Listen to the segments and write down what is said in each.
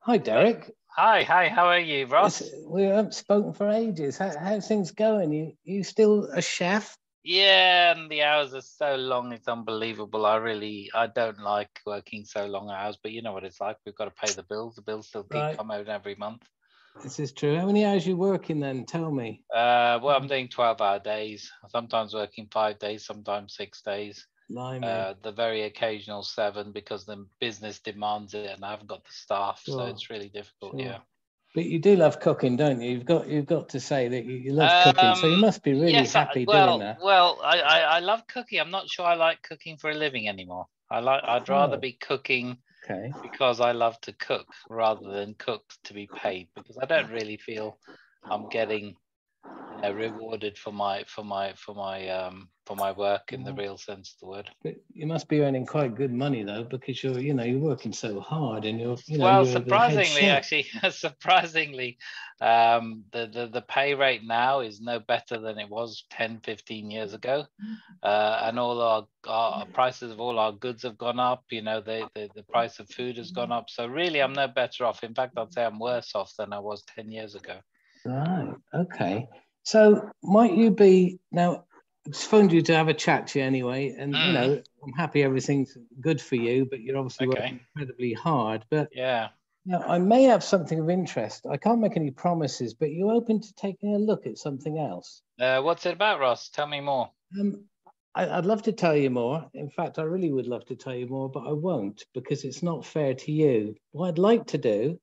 Hi, Derek. Hi, how are you, Ross? We haven't spoken for ages. How's things going? You still a chef? Yeah, and the hours are so long, it's unbelievable. I don't like working so long hours, but you know what it's like. We've got to pay the bills. The bills still keep Right. coming every month. This is true. How many hours you working then? Tell me. Well, I'm doing 12-hour days, sometimes working 5 days, sometimes 6 days. Blimey. The very occasional seven because the business demands it and I haven't got the staff, so Sure, it's really difficult, sure. yeah. But you do love cooking, don't you? You've got to say that you love cooking. So you must be really Yes, happy doing that. I love cooking. I'm not sure I like cooking for a living anymore. I'd rather Oh, be cooking okay. because I love to cook rather than cook to be paid because I don't really feel I'm getting, rewarded for my work in the real sense of the word. But you must be earning quite good money though, because you're working so hard and Well, you're the head surprisingly, chef. actually, surprisingly, the pay rate now is no better than it was 10, 15 years ago. And all our prices of all our goods have gone up. The price of food has gone up. So really, I'm no better off. In fact, I'd say I'm worse off than I was 10 years ago. Right. Okay. So might you be now? I just phoned you to have a chat to you anyway, and Mm, I'm happy everything's good for you, but you're obviously okay. working incredibly hard. But Yeah. I may have something of interest. I can't make any promises, but you're open to taking a look at something else. What's it about, Ross? Tell me more. Um, I'd love to tell you more. In fact, I really would love to tell you more, but I won't because it's not fair to you. What I'd like to do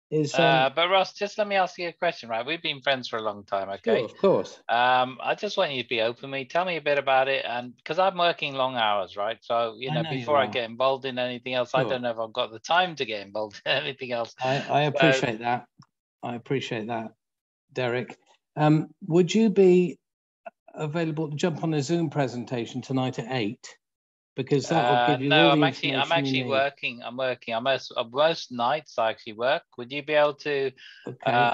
is, But Ross, just let me ask you a question, right? We've been friends for a long time, sure, okay? of course. I just want you to be open with me. Tell me a bit about it, and because I'm working long hours, right? So I know you before I are. get involved in anything else, I Sure. don't know if I've got the time to get involved in anything else. I So appreciate that. I appreciate that, Derek. Would you be available to jump on a Zoom presentation tonight at 8? Because that will give you all no, the I'm information you actually need. working. I'm working. Most nights I actually work. Would you be able to Okay.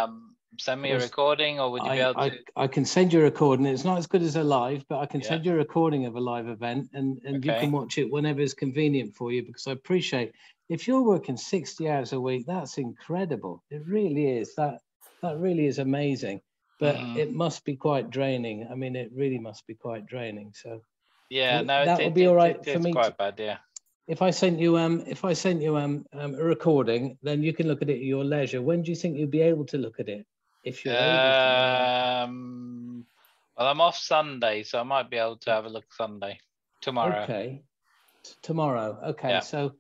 send me a Because recording, or would you be able to? I can send you a recording. It's not as good as a live, but I can Yeah. send you a recording of a live event and you can Okay. watch it whenever it's convenient for you because I appreciate if you're working 60 hours a week, that's incredible. It really is. That really is amazing. But Hmm. it must be quite draining. I mean, it really must be quite draining. So Yeah. No, that would be all right for it's me to, quite bad. Yeah. if I sent you a recording, then you can look at it at your leisure. When do you think you'll be able to look at it? If you're able to, I mean. Well, I'm off Sunday, so I might be able to have a look Sunday tomorrow. Okay, tomorrow. Okay, Yeah. so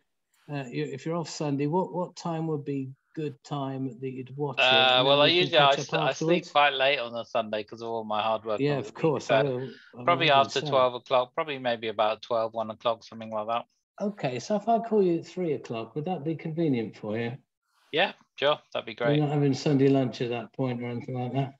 if you're off Sunday, what time would be good time that you'd watch it, and then Well, we can catch up I sleep afterwards? quite late on a Sunday because of all my hard work Yeah, over the of week. course. I So will probably imagine after so. 12 o'clock, probably maybe about 12, 1 o'clock, something like that. Okay, so if I call you at 3 o'clock, would that be convenient for you? Yeah, sure, that'd be You're great. not having Sunday lunch at that point or anything like that.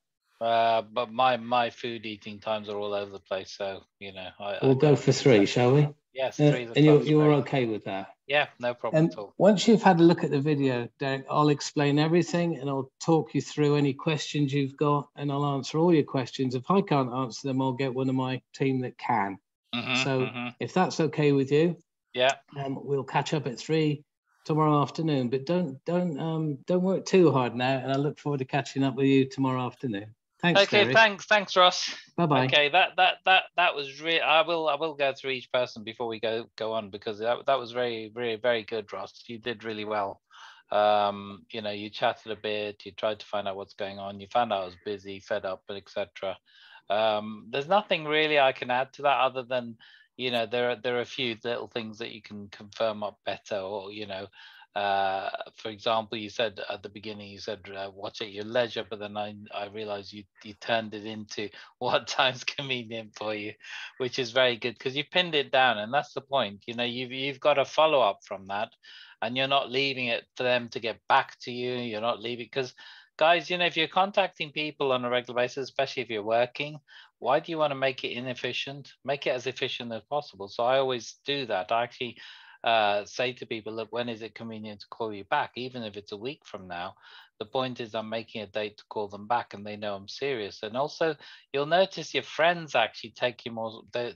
But my food eating times are all over the place, so I We'll go don't for really three, set. shall we? Yes, 3 And o'clock's you're great. okay with that? Yeah, no problem And at all. once you've had a look at the video, Derek, I'll explain everything and I'll talk you through any questions you've got and I'll answer all your questions. If I can't answer them, I'll get one of my team that can. So Hmm. if that's okay with you, Yeah. we'll catch up at 3 tomorrow afternoon. But don't work too hard now. And I look forward to catching up with you tomorrow afternoon. Thanks, Okay, Derek. thanks, Ross. Bye bye. Okay, that was really. I will go through each person before we go on because that was very very very good, Ross. You did really well. You chatted a bit. You tried to find out what's going on. You found out I was busy, fed up, etc. There's nothing really I can add to that other than there are a few little things that you can confirm up better, or for example, you said at the beginning, you said watch at your leisure, but then I realized you turned it into what time's convenient for you, which is very good because you pinned it down, and that's the point. You've got a follow up from that, and you're not leaving it for them to get back to you. You're not leaving because, guys, if you're contacting people on a regular basis, especially if you're working, why do you want to make it inefficient? Make it as efficient as possible. So I always do that. I actually say to people, look, when is it convenient to call you back? Even if it's a week from now, the point is I'm making a date to call them back and they know I'm serious. And also you'll notice your friends actually take you more, they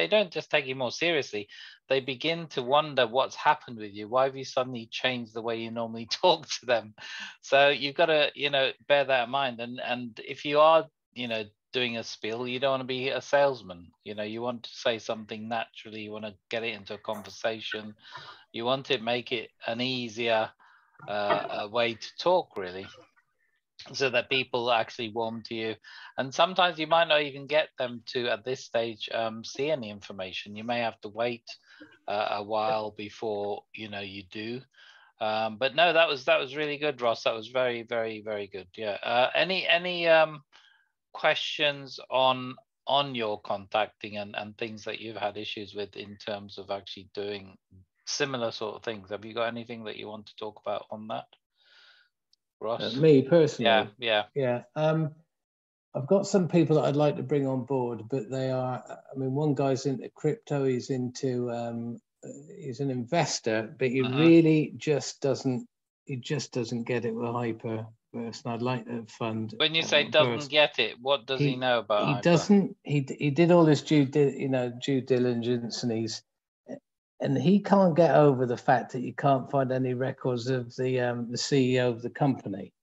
don't just take you more seriously. They begin to wonder what's happened with you. Why have you suddenly changed the way you normally talk to them? So you've got to, bear that in mind. And if you are, doing a spiel, you don't want to be a salesman. You want to say something naturally. You want to get it into a conversation. You want to make it an easier way to talk, really, so that people actually warm to you. And sometimes you might not even get them to, at this stage, see any information. You may have to wait a while before you do. But no, that was really good, Ross. That was very, very, very good. Yeah. Any questions on your contacting and things that you've had issues with in terms of actually doing similar sort of things? Have you got anything that you want to talk about on that, Ross? Me personally? Yeah. I've got some people that I'd like to bring on board, but they are, one guy's into crypto, he's into, he's an investor, but he really just doesn't get it with Hyper. Person. I'd like to fund. When you say doesn't get it, what does he know about He Hyper? doesn't. He did all his due diligence, and he can't get over the fact that you can't find any records of the CEO of the company.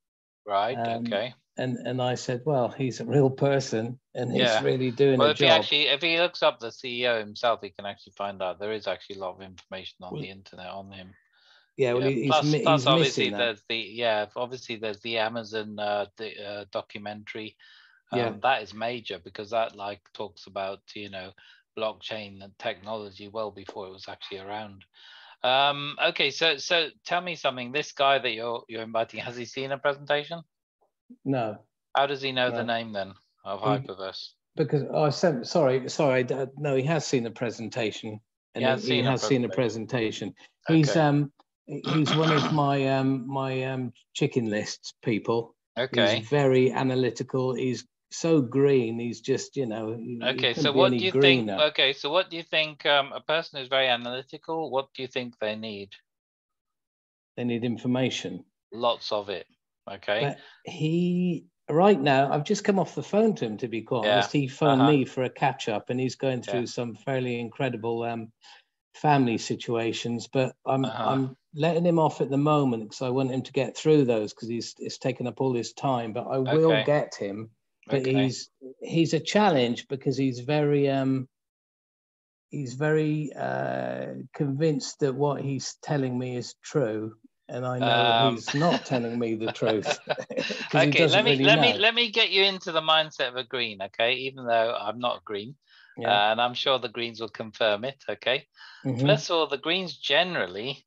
Right. Okay. And I said, well, he's a real person, and he's really doing a job. If he looks up the CEO himself, he can actually find out there is actually a lot of information on the internet on him. Yeah, well, plus obviously there's the Amazon documentary. Yeah, that is major because that talks about blockchain and technology well before it was actually around. Okay, so tell me something. This guy that you're inviting, has he seen a presentation? No. How does he know the name then of Hyperverse? Because no, he has seen a presentation, and he has seen a presentation. Okay. He's one of my my chicken lists people. Okay. He's very analytical. He's so green. He's just Okay. So what do you think? Okay. So what do you think? A person who's very analytical. What do you think they need? They need information. Lots of it. Okay. But right now, I've just come off the phone to him. To be quite honest, he phoned me for a catch up, and he's going through some fairly incredible family situations. But I'm letting him off at the moment because I want him to get through those because it's taken up all his time. But I will get him. But he's a challenge because he's very convinced that what he's telling me is true. And I know he's not telling me the truth. Okay, let me get you into the mindset of a green, okay? Even though I'm not a green, and I'm sure the greens will confirm it, okay? First of all, the greens generally,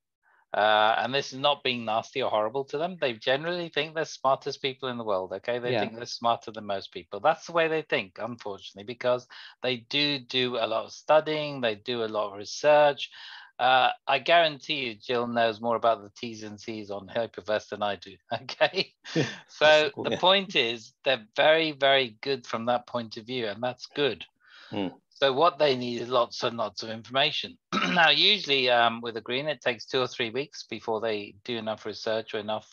and this is not being nasty or horrible to them, they generally think they're smartest people in the world, okay? They think they're smarter than most people. That's the way they think, unfortunately, because they do a lot of studying, they do a lot of research. I guarantee you, Jill knows more about the T's and C's on Hyperverse than I do. Okay, so the point is they're very, very good from that point of view, and that's good. So what they need is lots and lots of information. Now, usually with a green, it takes 2 or 3 weeks before they do enough research or enough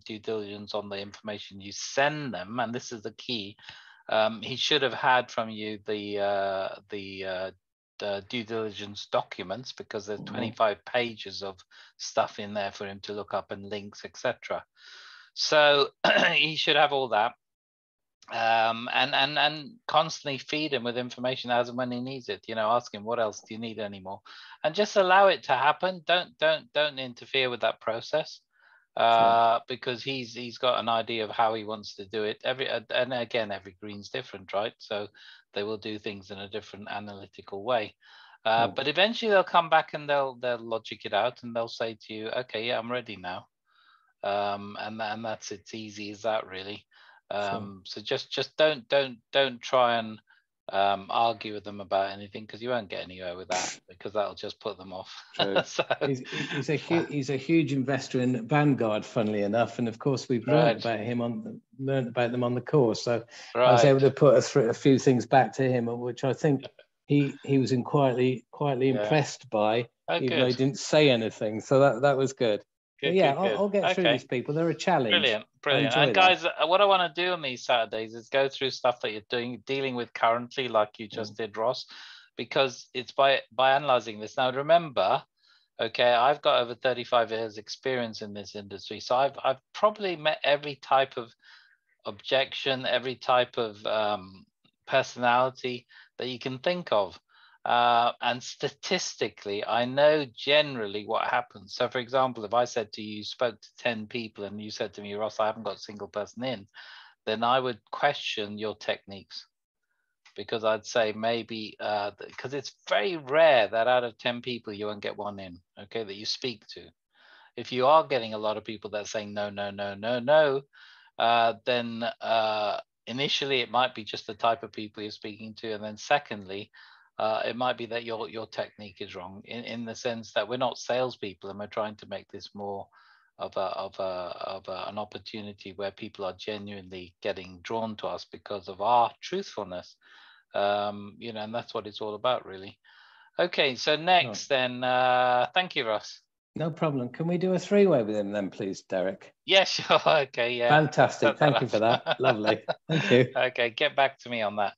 due diligence on the information you send them, and this is the key. He should have had from you the due diligence documents because there's 25 pages of stuff in there for him to look up and links, etc. So he should have all that, and constantly feed him with information as and when he needs it. Ask him, what else do you need anymore, and just allow it to happen. Don't interfere with that process. Because he's got an idea of how he wants to do it. Every green's different, right? So they will do things in a different analytical way. But eventually they'll come back and they'll logic it out and they'll say to you, okay, yeah, I'm ready now. And that's it's easy as that, really. So just don't try and argue with them about anything because you won't get anywhere with that because that'll just put them off. So, he's a huge investor in Vanguard, funnily enough, and of course we've learned about them on the course. So I was able to put a few things back to him, which I think he was quietly impressed by. even though he didn't say anything. So that was good. Good, yeah, good, I'll get through these people. They're a challenge. Brilliant. And guys, what I want to do on these Saturdays is go through stuff that you're dealing with currently, like you just did, Ross, because it's by analyzing this. Now, remember, okay, I've got over 35 years experience in this industry, so I've probably met every type of objection, every type of personality that you can think of. And statistically, I know generally what happens. So, for example, if I said to you, spoke to 10 people and you said to me, Ross, I haven't got a single person in, then I would question your techniques, because I'd say maybe, because it's very rare that out of 10 people, you won't get one in, okay, that you speak to. If you are getting a lot of people that are saying no, no, no, no, no, then initially it might be just the type of people you're speaking to. And then secondly, it might be that your technique is wrong in the sense that we're not salespeople, and we're trying to make this more of an opportunity where people are genuinely getting drawn to us because of our truthfulness. And that's what it's all about, really. Okay, so next then, thank you, Ross. No problem. Can we do a three-way with him then, please, Derek? Yeah, sure. Okay, yeah. Fantastic. Thank you for that. Lovely. Thank you. Okay, get back to me on that.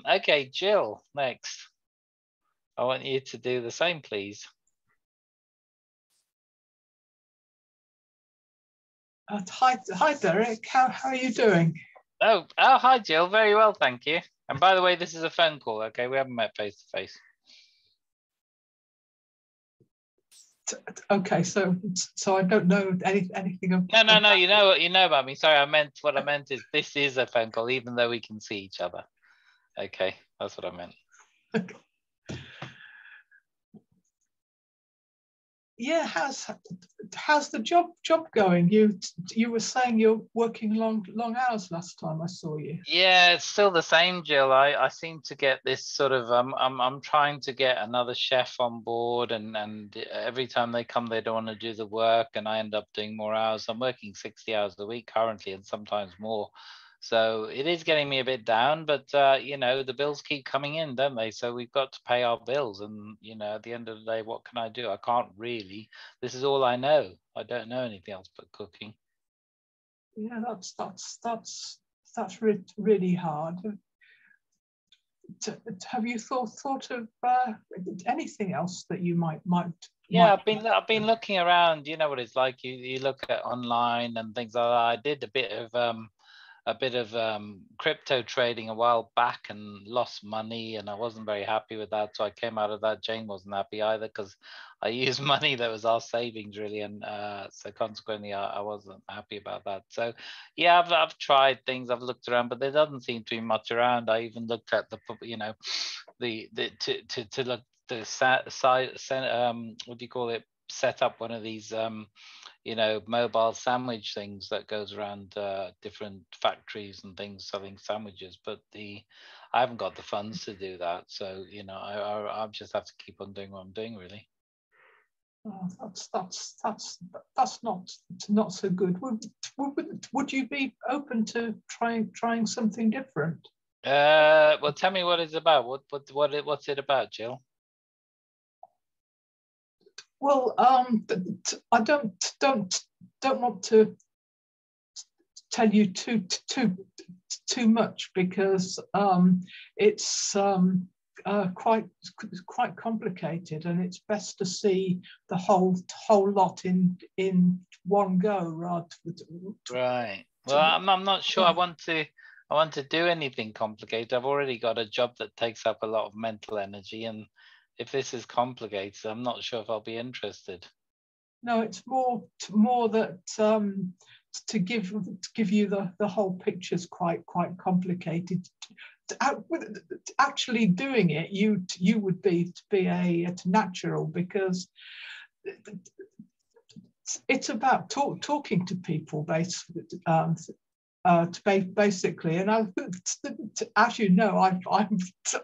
Okay, Jill, next. I want you to do the same, please. Hi, Derek. How are you doing? Oh, hi, Jill. Very well, thank you. And by the way, this is a phone call. Okay, we haven't met face to face. Okay, so I don't know anything of. No. You know about me. Sorry, what I meant is this is a phone call, even though we can see each other. Okay, that's what I meant. Okay. Yeah, how's the job going? You were saying you're working long hours last time I saw you. Yeah, it's still the same, Jill. I seem to get this sort of I'm trying to get another chef on board, and every time they come, they don't want to do the work, and I end up doing more hours. I'm working 60 hours a week currently, and sometimes more. So it is getting me a bit down, but the bills keep coming in, don't they? So we've got to pay our bills, and at the end of the day, what can I do? I can't really. This is all I know. I don't know anything else but cooking. Yeah, that's really hard. Have you thought of anything else that you might? Yeah, I've been looking around. You know what it's like. You look at online and things like that. I did a bit of crypto trading a while back and lost money, and I wasn't very happy with that. So I came out of that. Jane wasn't happy either, because I used money that was our savings, really, and so consequently I wasn't happy about that. So yeah, I've tried things, I've looked around, but there doesn't seem to be much around. I even looked at to look the side, what do you call it, set up one of these mobile sandwich things that goes around different factories and things selling sandwiches, but I haven't got the funds to do that. So I just have to keep on doing what I'm doing, really. Oh, that's not so good. Would you be open to trying something different? Well, tell me what it's about. What's it about, Jill? Well, I don't want to tell you too much, because it's quite complicated, and it's best to see the whole lot in one go, rather. Right. Well, I'm not sure. Yeah. I want to do anything complicated. I've already got a job that takes up a lot of mental energy, and if this is complicated, I'm not sure if I'll be interested. No, it's more that to give you the whole picture's quite complicated. Actually doing it, you would be a natural, because it's about talking to people basically. And as you know,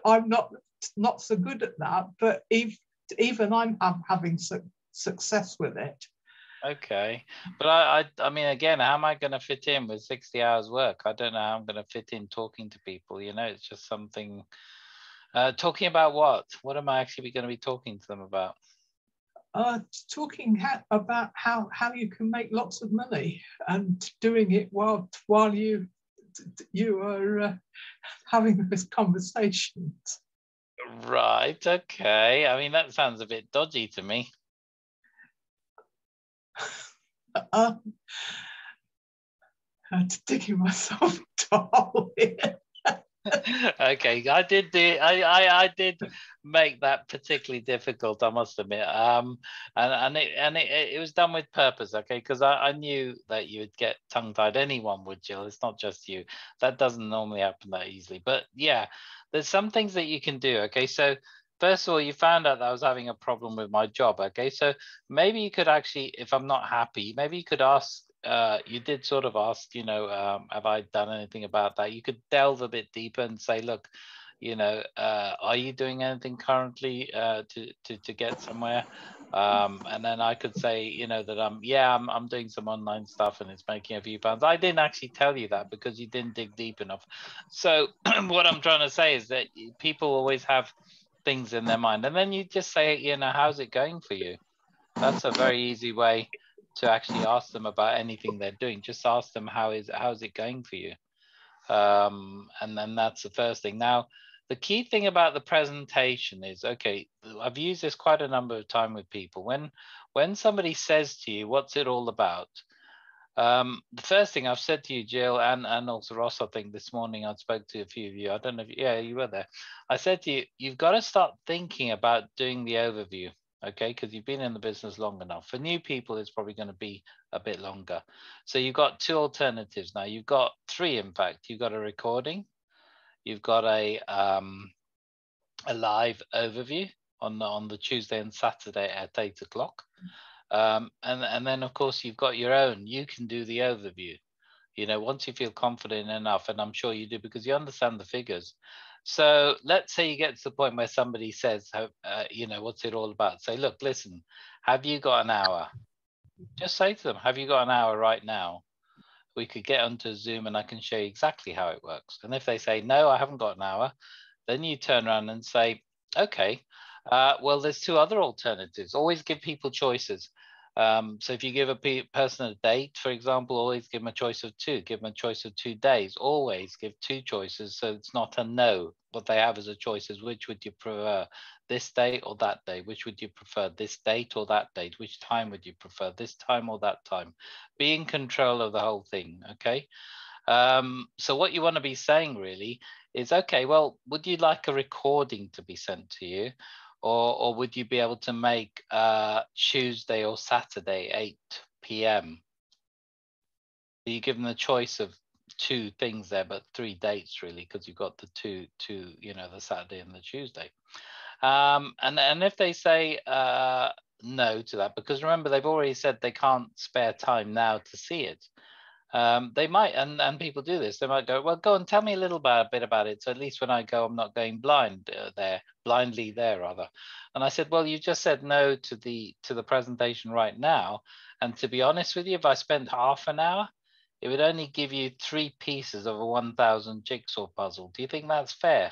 I'm not so good at that, but even I'm having success with it. Okay, but I mean, again, how am I going to fit in with 60 hours work? I don't know how I'm going to fit in talking to people. It's just something Talking about what? What am I actually going to be talking to them about? Talking about how you can make lots of money and doing it while you are having those conversations. Right. Okay. I mean, that sounds a bit dodgy to me. I'm digging myself a hole here. Okay, I did make that particularly difficult, I must admit. And it was done with purpose, okay? Because I knew that you would get tongue-tied. Anyone would, Jill. It's not just you. That doesn't normally happen that easily. But yeah, there's some things that you can do, okay? So first of all, you found out that I was having a problem with my job, okay? So maybe you could actually, if I'm not happy, maybe you could ask, you did sort of ask, you know, have I done anything about that? You could delve a bit deeper and say, look, you know, are you doing anything currently to get somewhere? And then I could say, you know, that I'm doing some online stuff and it's making a few pounds. I didn't actually tell you that because you didn't dig deep enough. So what I'm trying to say is that people always have things in their mind, and then you just say, you know, how's it going for you? That's a very easy way to actually ask them about anything they're doing. Just ask them, how's it going for you? And then that's the first thing. Now, the key thing about the presentation is, okay, I've used this quite a number of times with people. When somebody says to you, what's it all about? The first thing I've said to you, Jill, and also Ross, I think this morning I spoke to a few of you. I don't know if you were there. I said to you, you've got to start thinking about doing the overview. Okay, because you've been in the business long enough. For new people, it's probably going to be a bit longer. So you've got two alternatives now. You've got three, in fact. You've got a recording. You've got a live overview on the Tuesday and Saturday at 8 o'clock. And then, of course, you've got your own. You can do the overview. You know, once you feel confident enough, and I'm sure you do because you understand the figures. So let's say you get to the point where somebody says, you know, what's it all about? Say, look, listen, have you got an hour? Just say to them, have you got an hour right now? We could get onto Zoom and I can show you exactly how it works. And if they say, no, I haven't got an hour, then you turn around and say, okay, well, there's two other alternatives. Always give people choices. So if you give a person a date, for example, always give them a choice of two. Give them a choice of 2 days. Always give two choices, so it's not a no. What they have as a choice is, which would you prefer, this day or that day? Which would you prefer, this date or that date? Which time would you prefer, this time or that time? Be in control of the whole thing, okay? So what you want to be saying really is, okay, well, would you like a recording to be sent to you? Or would you be able to make Tuesday or Saturday, 8 p.m.? You give them the choice of two things there, but 3 dates really, because you've got the two, you know, the Saturday and the Tuesday. And if they say no to that, because remember, they've already said they can't spare time now to see it. They might, and people do this, they might go, well, go and tell me a little bit about it, so at least when I go, I'm not going blindly there rather. And I said, well, you just said no to the presentation right now, and to be honest with you, if I spent half an hour, it would only give you 3 pieces of a 1,000 jigsaw puzzle. Do you think that's fair?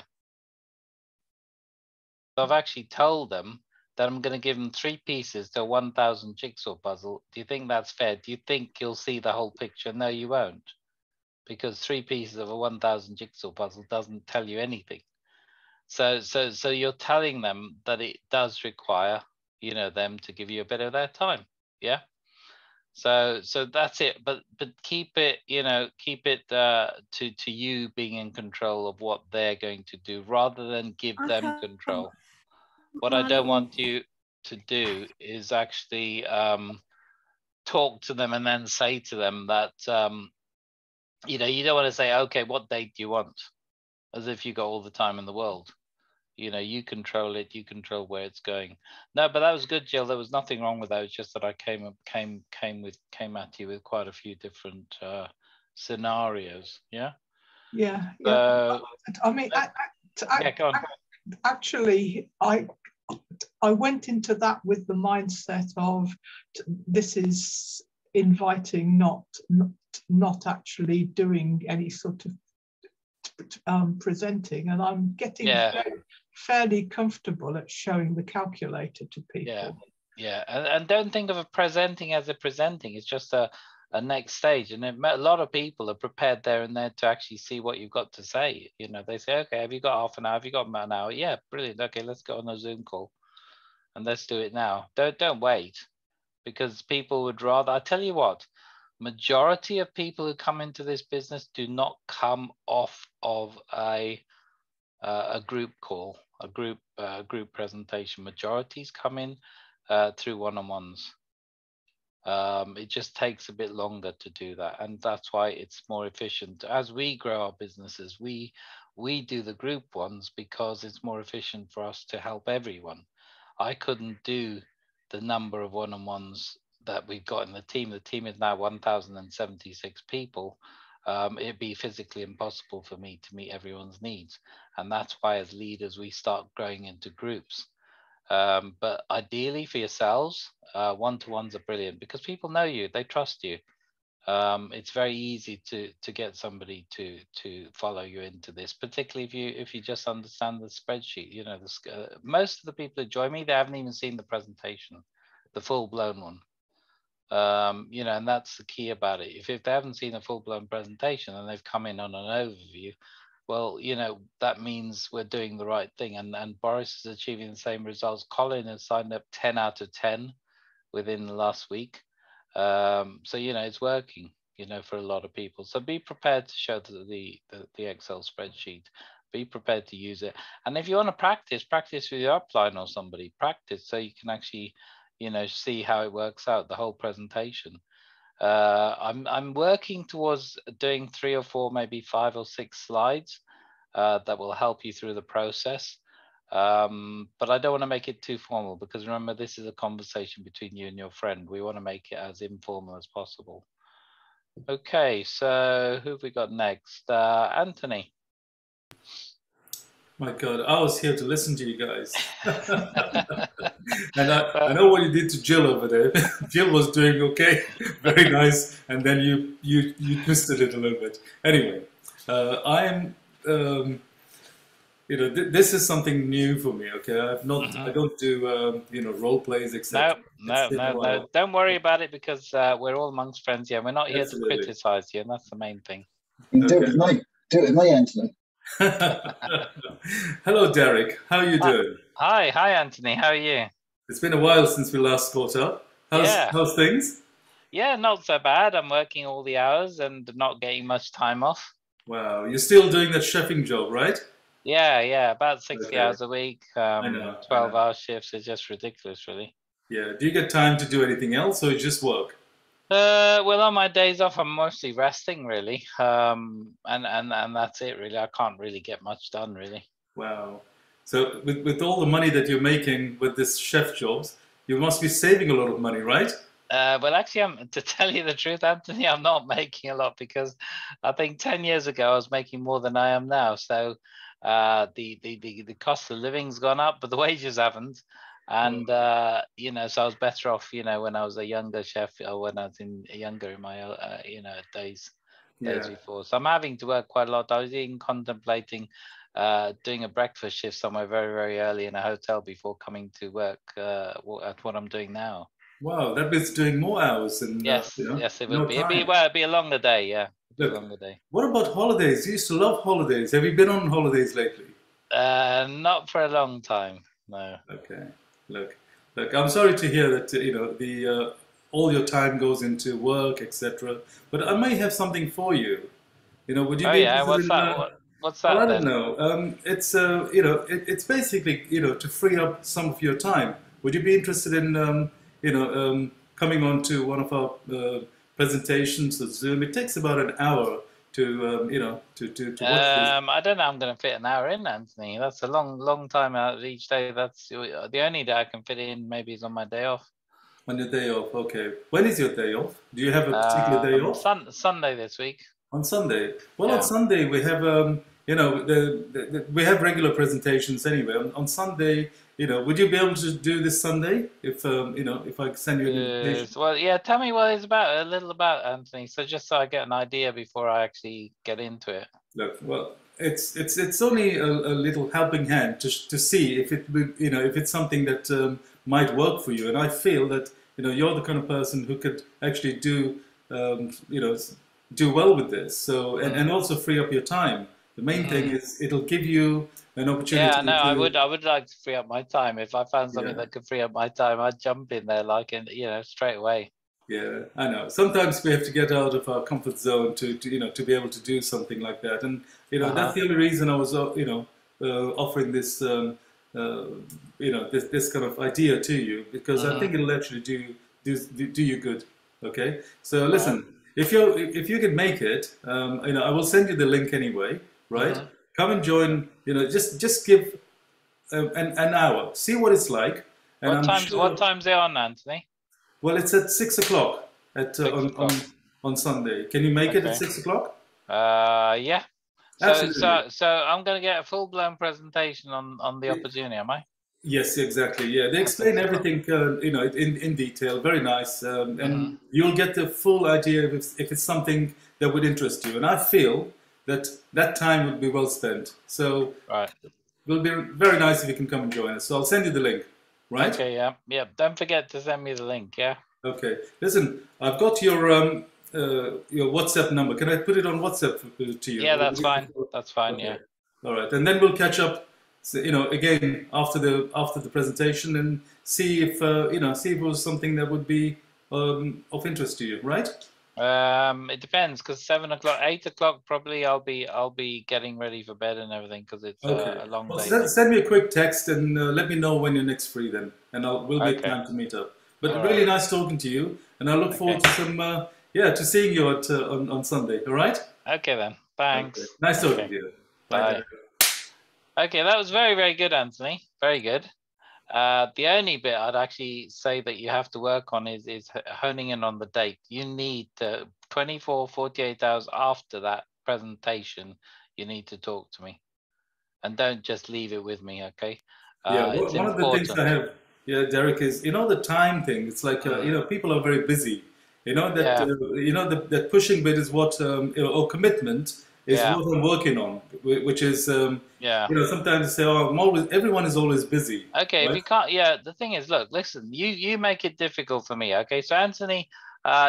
So I've actually told them that I'm going to give them 3 pieces to a 1,000 jigsaw puzzle. Do you think that's fair? Do you think you'll see the whole picture? No, you won't, because 3 pieces of a 1,000 jigsaw puzzle doesn't tell you anything. So you're telling them that it does require, you know, them to give you a bit of their time. Yeah. So that's it. But keep it, you know, keep it to you being in control of what they're going to do, rather than give them control. What I don't want you to do is actually talk to them and then say to them that, you know, you don't want to say, okay, what date do you want? As if you got all the time in the world. You know, you control it, you control where it's going. No, but that was good, Jill. There was nothing wrong with that. It's just that I came at you with quite a few different scenarios. Yeah. Yeah. So, I mean, yeah, go on. Actually, I went into that with the mindset of this is inviting, not actually doing any sort of presenting, and I'm getting fairly comfortable at showing the calculator to people. Yeah, and don't think of presenting as a presenting. It's just a next stage, and a lot of people are prepared there and there to actually see what you've got to say. You know, they say, okay, have you got half an hour? Have you got an hour? Yeah, brilliant. Okay, let's go on a Zoom call, and let's do it now. Don't wait, because people would rather. I tell you what, majority of people who come into this business do not come off of a group call, a group presentation. Majorities come in through one-on-ones. It just takes a bit longer to do that, and that's why it's more efficient. As we grow our businesses, we do the group ones because it's more efficient for us to help everyone. I couldn't do the number of one-on-ones that we've got in the team. The team is now 1,076 people. It'd be physically impossible for me to meet everyone's needs, and that's why as leaders we start growing into groups. But ideally for yourselves, one-to-ones are brilliant because people know you, they trust you. It's very easy to get somebody to follow you into this, particularly if you just understand the spreadsheet. You know, most of the people who join me, they haven't even seen the presentation, the full-blown one. You know, and that's the key about it. If they haven't seen a full-blown presentation and they've come in on an overview, well, you know, that means we're doing the right thing. And Boris is achieving the same results. Colin has signed up 10 out of 10 within the last week. So, you know, it's working, you know, for a lot of people. So be prepared to show the Excel spreadsheet. Be prepared to use it. And if you want to practice with your upline or somebody, practice so you can actually, you know, see how it works out, the whole presentation. I'm working towards doing 3 or 4, maybe 5 or 6 slides that will help you through the process. But I don't want to make it too formal because remember, this is a conversation between you and your friend. We want to make it as informal as possible. Okay, so who have we got next? Anthony. My God, I was here to listen to you guys. And I know what you did to Jill over there. Jill was doing okay, very nice, and then you twisted it a little bit. Anyway, I'm, you know, this is something new for me. Okay, I don't do you know, role plays, etc. No. Don't worry about it because we're all amongst friends here. We're not here to criticize you, and that's the main thing. You do it with me, Anthony. Hello, Derek. How are you doing? Hi, Anthony. How are you? It's been a while since we last caught up. How's things? Yeah, not so bad. I'm working all the hours and not getting much time off. Wow, you're still doing that chefing job, right? Yeah, about 60 hours a week. 12-hour shifts is just ridiculous, really. Yeah. Do you get time to do anything else, or you just work? Well, on my days off, I'm mostly resting, really, and that's it, really. I can't really get much done, really. Wow. So with all the money that you're making with this chef jobs, you must be saving a lot of money, right? Well, actually, to tell you the truth, Anthony, I'm not making a lot because I think 10 years ago I was making more than I am now. So the cost of living's gone up, but the wages haven't. And you know, so I was better off, you know, when I was a younger chef, or when I was younger in my you know, days before. So I'm having to work quite a lot. I was even contemplating doing a breakfast shift somewhere very, very early in a hotel before coming to work at what I'm doing now. Wow, that means doing more hours. And, yes, you know, yes, it will be. It'll be a longer day, yeah. Look, a longer day. What about holidays? You used to love holidays. Have you been on holidays lately? Not for a long time, no. Okay. Look, I'm sorry to hear that, you know, all your time goes into work, etc. But I may have something for you. You know, would you be interested what's in, that? What's that? Well, I don't know. It's you know, it's basically, you know, to free up some of your time. Would you be interested in you know, coming on to one of our presentations of Zoom? It takes about an hour to you know, to watch this. I don't know. I'm going to fit an hour in, Anthony. That's a long time out of each day. That's the only day I can fit in. Maybe is on my day off. On your day off, okay. When is your day off? Do you have a particular day off? Sunday this week. On Sunday. Well, on Sunday we have you know, we have regular presentations anyway. On Sunday, you know, would you be able to do this Sunday if you know, if I send you an invitation? Well, yeah. Tell me what it's about, a little about, Anthony. So just so I get an idea before I actually get into it. Look, well, it's only a little helping hand to see if it would, if it's something that might work for you. And I feel that you're the kind of person who could actually do do well with this. So and also free up your time. The main thing is it'll give you an opportunity. Yeah, no, I would like to free up my time. If I found something that could free up my time, I'd jump in there straight away. Yeah, I know. Sometimes we have to get out of our comfort zone to be able to do something like that. And that's the only reason I was offering this this kind of idea to you, because I think it'll actually do you good. Okay, so listen, if you can make it, I will send you the link anyway. Right, come and join. Just give an hour, see what it's like. And what time's it on, Anthony? Well, it's at 6 o'clock on Sunday. Can you make it at 6 o'clock? Yeah. So I'm going to get a full-blown presentation on the opportunity, am I? Yes, exactly. Yeah, they explain everything, in detail. Very nice, and you'll get the full idea if it's something that would interest you. And I feel that time would be well spent. So it will be very nice if you can come and join us. So I'll send you the link. Right? Okay, yeah. Don't forget to send me the link, yeah? Okay. Listen, I've got your WhatsApp number. Can I put it on WhatsApp to you? Yeah, that's fine. That's fine, okay. Yeah. All right. And then we'll catch up, again after the presentation and see if it was something that would be of interest to you, right? It depends, because 7 o'clock, 8 o'clock probably I'll be getting ready for bed and everything, because it's a long day. Send me a quick text and let me know when you're next free then, and we'll make time to meet up. But really nice talking to you, and I look forward to some to seeing you on Sunday. All right? Okay then. Thanks. Okay. Nice talking to you. Bye. Okay, that was very, very good, Anthony. Very good. The only bit I'd actually say that you have to work on is honing in on the date. You need 24, 48 hours after that presentation, you need to talk to me. And don't just leave it with me, okay? Yeah, one of the things I have, Derek, is, the time thing. It's like, people are very busy. That pushing bit is what, or commitment is what I'm working on, which is, sometimes you say, everyone is always busy. Okay, right? If you can't, the thing is, look, listen, you make it difficult for me, okay? So, Anthony,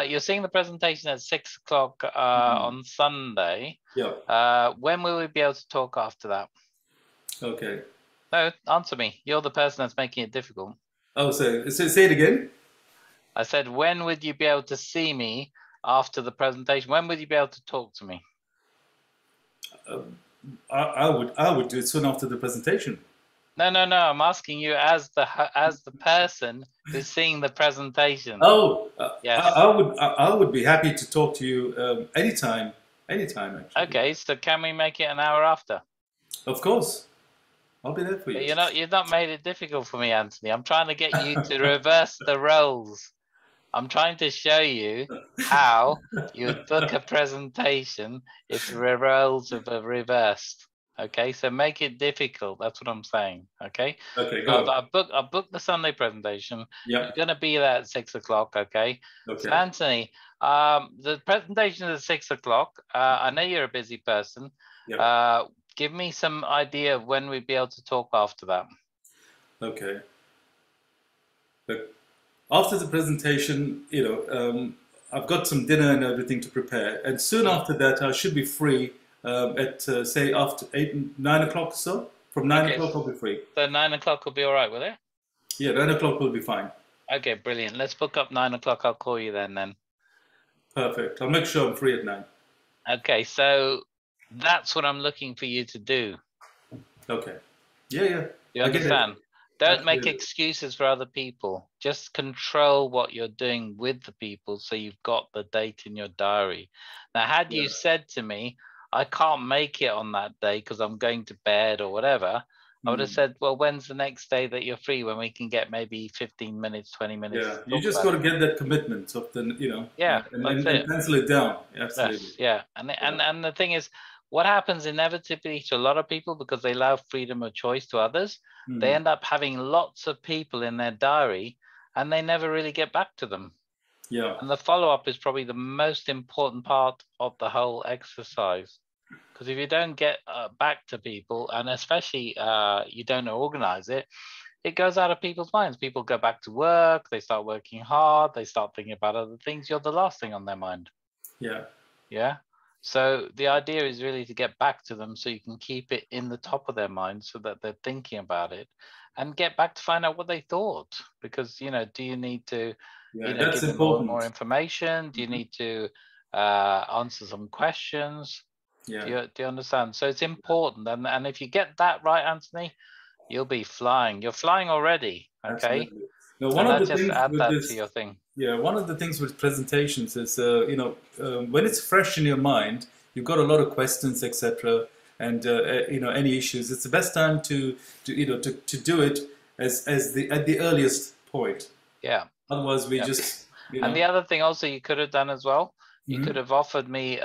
you're seeing the presentation at 6 o'clock on Sunday. Yeah. When will we be able to talk after that? Okay. No, answer me. You're the person that's making it difficult. Oh, say it again? I said, when would you be able to see me after the presentation? When would you be able to talk to me? I would do it soon after the presentation. No. I'm asking you as the person who's seeing the presentation. Oh, yes. I would be happy to talk to you anytime actually. Okay, so can we make it an hour after? Of course, I'll be there for you. You've not made it difficult for me, Anthony. I'm trying to get you to reverse the roles. I'm trying to show you how you book a presentation if the roles are reversed. Okay, so make it difficult. That's what I'm saying. Okay. Okay. Go. I booked the Sunday presentation. Yeah. You're gonna be there at 6 o'clock. Okay. Okay. So Anthony, the presentation is at 6 o'clock. I know you're a busy person. Yeah. Give me some idea of when we'd be able to talk after that. Okay. Look, after the presentation, I've got some dinner and everything to prepare, and soon after that, I should be free at say after 9 o'clock or so. From 9 o'clock, I'll be free. So 9 o'clock will be all right, will it? Yeah, 9 o'clock will be fine. Okay, brilliant. Let's book up 9 o'clock. I'll call you then. Perfect. I'll make sure I'm free at 9. Okay, so that's what I'm looking for you to do. Okay. Yeah. You understand? Don't make excuses for other people. Just control what you're doing with the people so you've got the date in your diary. Now, had you said to me, I can't make it on that day because I'm going to bed or whatever, I would have said, well, when's the next day that you're free when we can get maybe 15 minutes, 20 minutes? Yeah, you just got to get that commitment of the, and pencil it down. Absolutely. Yes, and the thing is, what happens inevitably to a lot of people, because they allow freedom of choice to others, they end up having lots of people in their diary and they never really get back to them. Yeah. And the follow-up is probably the most important part of the whole exercise. Because if you don't get back to people, and especially you don't organize it, it goes out of people's minds. People go back to work, they start working hard, they start thinking about other things. You're the last thing on their mind. Yeah. Yeah. So the idea is really to get back to them so you can keep it in the top of their mind so that they're thinking about it, and get back to find out what they thought. Because, you know, do you need to give them more information? Do you need to answer some questions? Yeah. Do you understand? So it's important. And if you get that right, Anthony, you'll be flying. You're flying already. Okay. Absolutely. Now, one of the things add with that this, to your thing. Yeah, one of the things with presentations is, when it's fresh in your mind, you've got a lot of questions, etc., and any issues. It's the best time to do it at the earliest point. Yeah. Otherwise, we just. And the other thing also you could have done as well. You could have offered me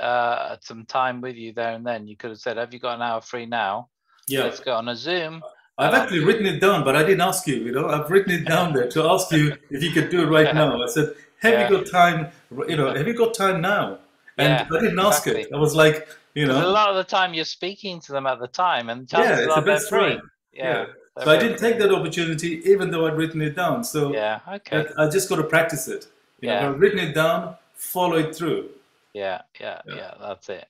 some time with you there and then. You could have said, "Have you got an hour free now? Yeah. Let's go on a Zoom." I've actually written it down, but I didn't ask you. I've written it down there to ask you if you could do it right now. I said, "Have you got time? Have you got time now?" And I didn't ask it. I was like, A lot of the time you're speaking to them at the time, and chances it's the best free. Yeah. So I didn't take that opportunity, even though I'd written it down. So I just got to practice it. If I've written it down, follow it through. Yeah, that's it.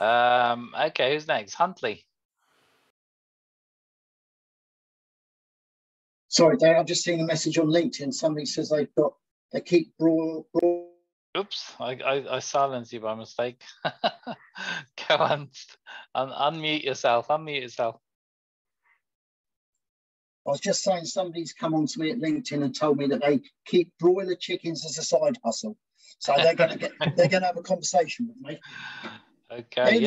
Okay, who's next? Huntley. Sorry, Dave, I've just seen a message on LinkedIn. Somebody says they keep broil. Oops, I silenced you by mistake. Go on, unmute yourself. Unmute yourself. I was just saying somebody's come on to me at LinkedIn and told me that they keep broiler chickens as a side hustle. So they're going to have a conversation with me. Okay. Anyway.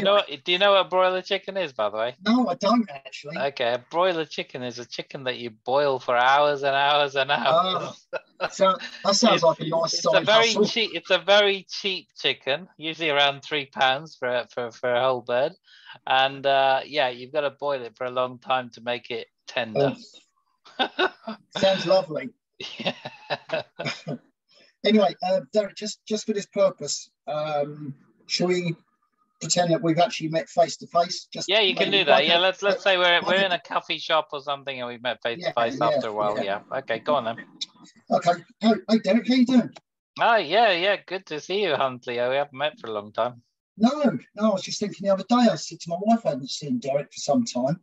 Do you know what a broiler chicken is, by the way? No, I don't actually. Okay, a broiler chicken is a chicken that you boil for hours and hours and hours. So that sounds like a nice side hustle. It's a very cheap chicken, usually around £3 for a whole bird, and you've got to boil it for a long time to make it tender. Sounds lovely. Yeah. Anyway, Derek, just for this purpose, shall we pretend that we've actually met face to face? You can do that. Let's say we're in a coffee shop or something, and we've met face to face after a while. Yeah. Okay, go on then. Okay. Hey, Derek, how you doing? Oh yeah. Good to see you, Huntley. We haven't met for a long time. No. I was just thinking the other day. I said to my wife, I hadn't seen Derek for some time,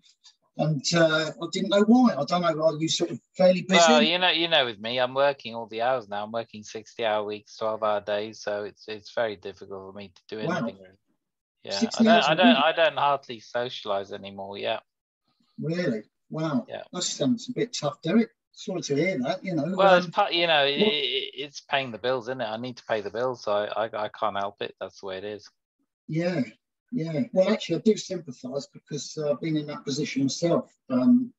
and I didn't know why. I don't know. Are you sort of fairly busy? Well, you know, with me, I'm working all the hours now. I'm working 60-hour weeks, 12-hour days, so it's very difficult for me to do anything. Wow. Yeah, I don't hardly socialise anymore. Yeah. Really? Wow. Yeah. That sounds a bit tough, Derek. Sorry to hear that. Well, it's paying the bills, isn't it? I need to pay the bills, so I can't help it. That's the way it is. Yeah. Well, actually, I do sympathise because I've been in that position myself, and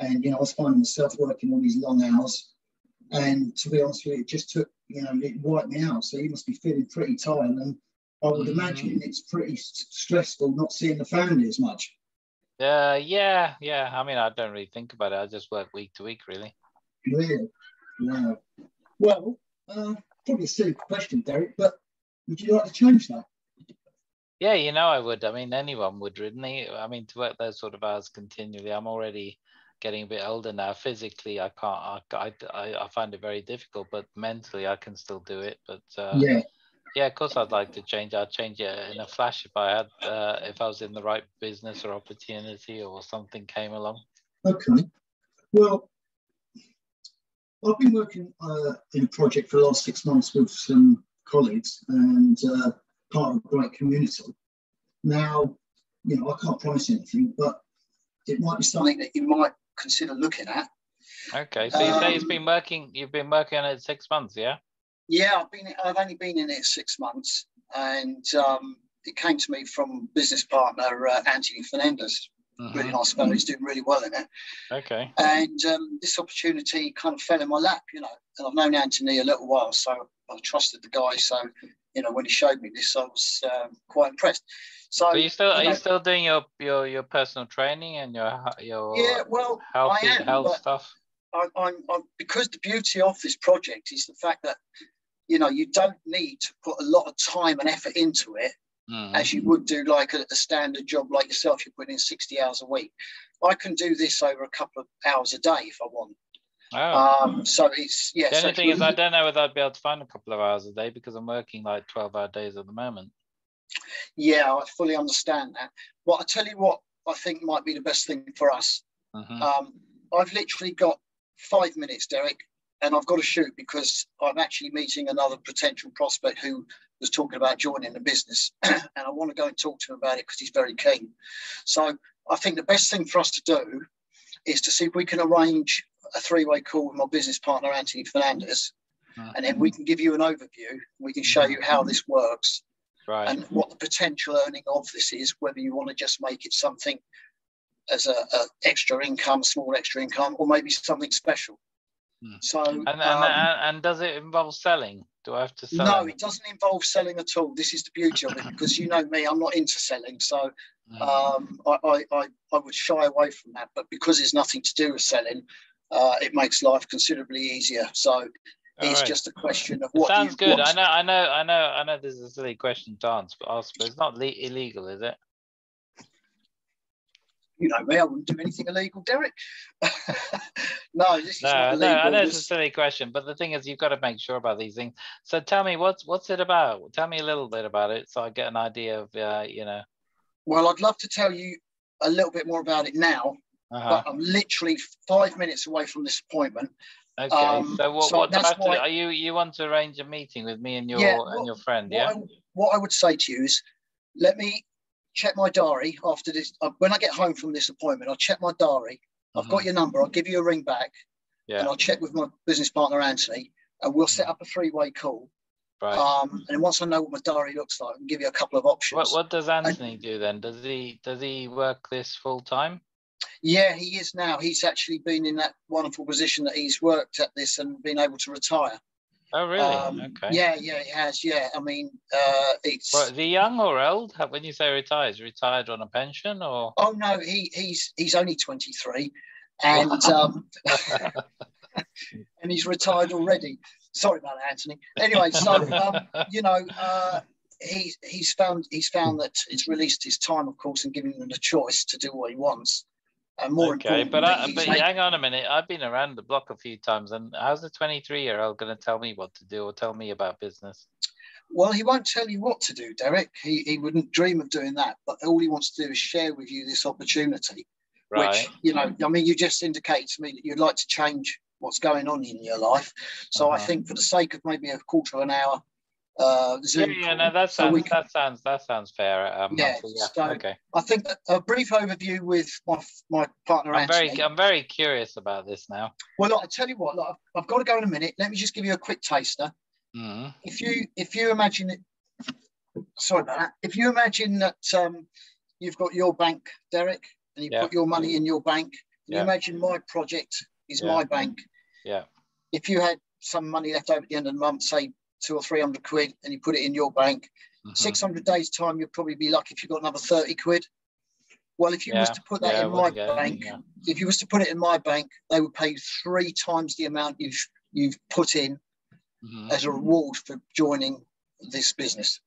I was finding myself working all these long hours, and to be honest with you, it just took it wiped me out. So you must be feeling pretty tired, and I would imagine it's pretty stressful not seeing the family as much. Yeah. I mean, I don't really think about it. I just work week to week, really. Really? Wow. Well, probably a silly question, Derek, but would you like to change that? Yeah, I would. I mean, anyone would, wouldn't they? I mean, to work those sort of hours continually. I'm already getting a bit older now. Physically, I can't. I find it very difficult, but mentally, I can still do it. But yeah, of course, I'd like to change. I'd change it in a flash if I had, if I was in the right business or opportunity or something came along. Okay. Well, I've been working in a project for the last 6 months with some colleagues and part of a great community. Now, I can't promise anything, but it might be something that you might consider looking at. Okay, so you say you've been working on it 6 months, yeah? Yeah, I've only been in it 6 months, and it came to me from business partner Anthony Fernandez. Really nice fellow. He's doing really well in it. Okay. And this opportunity kind of fell in my lap, and I've known Anthony a little while, so I trusted the guy. So, when he showed me this, I was quite impressed. So are you still doing your personal training and your health stuff? I'm because the beauty of this project is the fact that you don't need to put a lot of time and effort into it as you would do like a standard job like yourself. You're putting in 60 hours a week. I can do this over a couple of hours a day if I want. Oh. So it's, yeah. The only thing is I don't know whether I'd be able to find a couple of hours a day because I'm working like 12-hour days at the moment. Yeah, I fully understand that. Well, I tell you what I think might be the best thing for us. I've literally got 5 minutes, Derek, and I've got to shoot because I'm actually meeting another potential prospect who was talking about joining the business, and I want to go and talk to him about it because he's very keen. So I think the best thing for us to do is to see if we can arrange a 3-way call with my business partner, Anthony Fernandez, and then we can give you an overview. We can show you how this works and what the potential earning of this is, whether you want to just make it something as a extra income, small extra income, or maybe something special. So and does it involve selling? Do I have to sell? No, it doesn't involve selling at all. This is the beauty of it, because you know me, I'm not into selling, so I would shy away from that. But because there's nothing to do with selling, it makes life considerably easier. So it's just a question of what. Sounds good. I know. This is a silly question to answer, but it's not illegal, is it? You know me, I wouldn't do anything illegal, Derek. No, this is not illegal. I know it's a silly question, but the thing is, you've got to make sure about these things. So tell me, what's it about? Tell me a little bit about it, so I get an idea of, Well, I'd love to tell you a little bit more about it now, but I'm literally 5 minutes away from this appointment. Okay. So what do I have to? You want to arrange a meeting with me and your your friend? What I would say to you is, let me check my diary after this. When I get home from this appointment, I'll check my diary. I've got your number. I'll give you a ring back, and I'll check with my business partner Anthony, and we'll set up a 3-way call. Right. And once I know what my diary looks like, I can give you a couple of options. What does Anthony do then? Does he work this full time? Yeah, he is now. He's actually been in that wonderful position that he's worked at this and been able to retire. Oh, really? Okay. Yeah, he has. Yeah, I mean, it's. Well, is he young or old? When you say retired, retired on a pension or? Oh no, he's only 23, and and he's retired already. Sorry about that, Anthony. Anyway, so he's found that it's released his time, of course, and given him the choice to do what he wants. And more importantly, but hang on a minute. I've been around the block a few times, and how's a 23-year-old going to tell me what to do or tell me about business? Well, he won't tell you what to do, Derek. He wouldn't dream of doing that. But all he wants to do is share with you this opportunity, which, I mean, you just indicated to me that you'd like to change what's going on in your life. So I think for the sake of maybe a quarter of an hour, Zoom that sounds fair. Okay. I think a brief overview with my partner Anthony. I'm very curious about this now. Well, look, I tell you what, look, I've got to go in a minute. Let me just give you a quick taster. If you imagine it, sorry about that. If you imagine that you've got your bank, Derek, and you put your money in your bank, and you imagine my project is my bank. Yeah. If you had some money left over at the end of the month, say 200 or 300 quid, and you put it in your bank, 600 days time, you'll probably be lucky if you got another 30 quid. Well, if you was to put that in my bank, if you was to put it in my bank, they would pay 3 times the amount you've put in as a reward for joining this business.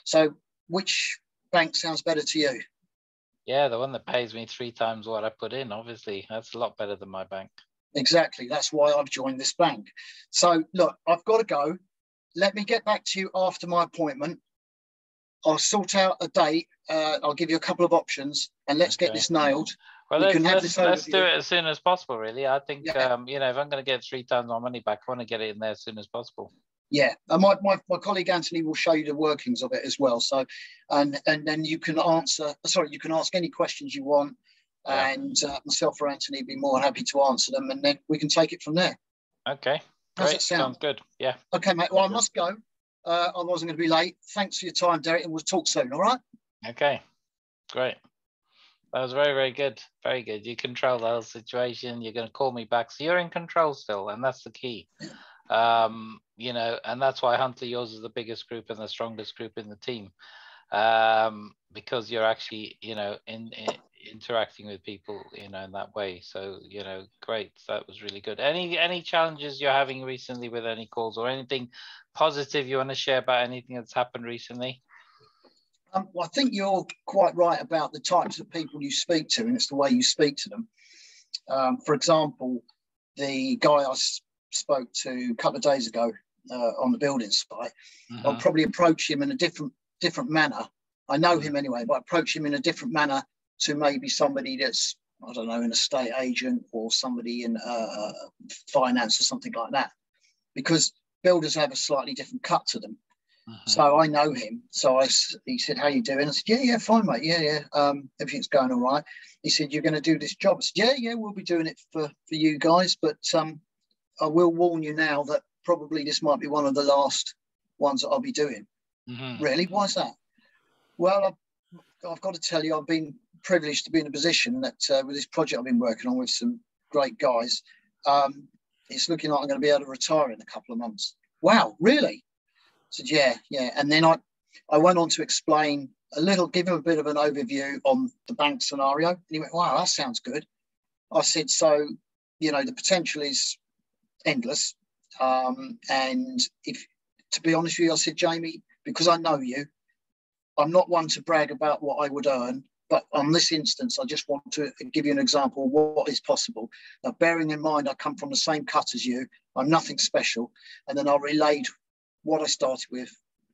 So which bank sounds better to you? Yeah, the one that pays me 3 times what I put in, obviously. That's a lot better than my bank. Exactly. That's why I've joined this bank. So look, I've got to go. Let me get back to you after my appointment. I'll sort out a date. I'll give you a couple of options, and let's get this nailed. Well, let's do it as soon as possible, really. I think, if I'm going to get 3 times my money back, I want to get it in there as soon as possible. Yeah, and my colleague Anthony will show you the workings of it as well. So, and then you can you can ask any questions you want, and myself or Anthony will be more than happy to answer them, and then we can take it from there. Okay, great. Sounds good. Yeah. Okay, mate. Well, I must go. I wasn't going to be late. Thanks for your time, Derek, and we'll talk soon. All right. Okay, great. That was very, very good. Very good. You control the whole situation. You're going to call me back, so you're in control still, and that's the key. And that's why Hunter, yours is the biggest group and the strongest group in the team, because you're actually, interacting with people, in that way. So, great. That was really good. Any challenges you're having recently with any calls or anything positive you want to share about anything that's happened recently? Well, I think you're quite right about the types of people you speak to, and it's the way you speak to them. For example, the guy I spoke to a couple of days ago on the building site, I'll probably approach him in a different manner. I know him anyway, but I approach him in a different manner to maybe somebody that's, I don't know, an estate agent or somebody in finance or something like that, because builders have a slightly different cut to them. So I know him. So he said, "How you doing?" I said, "Yeah, fine, mate. Yeah. Everything's going all right." He said, "You're going to do this job?" I said, "Yeah, we'll be doing it for you guys, but I will warn you now that probably this might be one of the last ones that I'll be doing." Really? Why is that? Well, I've got to tell you, I've been privileged to be in a position that with this project I've been working on with some great guys, it's looking like I'm going to be able to retire in a couple of months. Wow, really? I said, yeah. And then I went on to explain give him a bit of an overview on the bank scenario. And he went, "Wow, that sounds good." I said, "So, the potential is endless. And if, to be honest with you," I said, "Jamie, because I know you, I'm not one to brag about what I would earn, but on this instance, I just want to give you an example of what is possible. Now, bearing in mind, I come from the same cut as you. I'm nothing special." And then I relayed what I started with,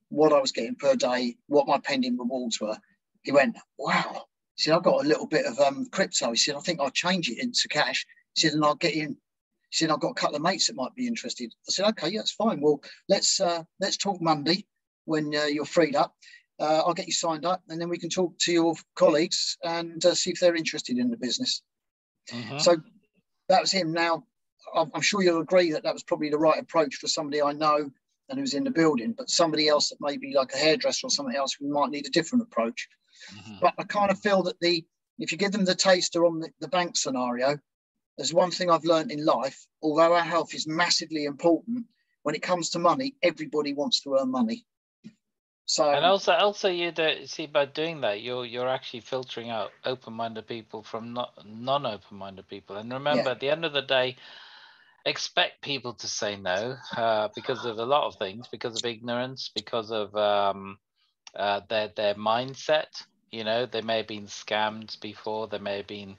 what I was getting per day, what my pending rewards were. He went, "Wow." He said, "I've got a little bit of crypto." He said, "I think I'll change it into cash." He said, "And I'll get in." He said, "I've got a couple of mates that might be interested." I said, "Okay, yeah, that's fine. Well, let's talk Monday when you're freed up. I'll get you signed up, and then we can talk to your colleagues and see if they're interested in the business." So that was him. Now, I'm sure you'll agree that was probably the right approach for somebody I know and who's in the building, but somebody else that may be like a hairdresser or something else, we might need a different approach. But I kind of feel that if you give them the taster on the bank scenario, there's one thing I've learned in life: although our health is massively important, when it comes to money, everybody wants to earn money. So, and also you see, by doing that, you're actually filtering out open-minded people from non-open-minded people. And remember, at the end of the day, expect people to say no because of a lot of things, because of ignorance, because of their mindset. They may have been scammed before, they may have been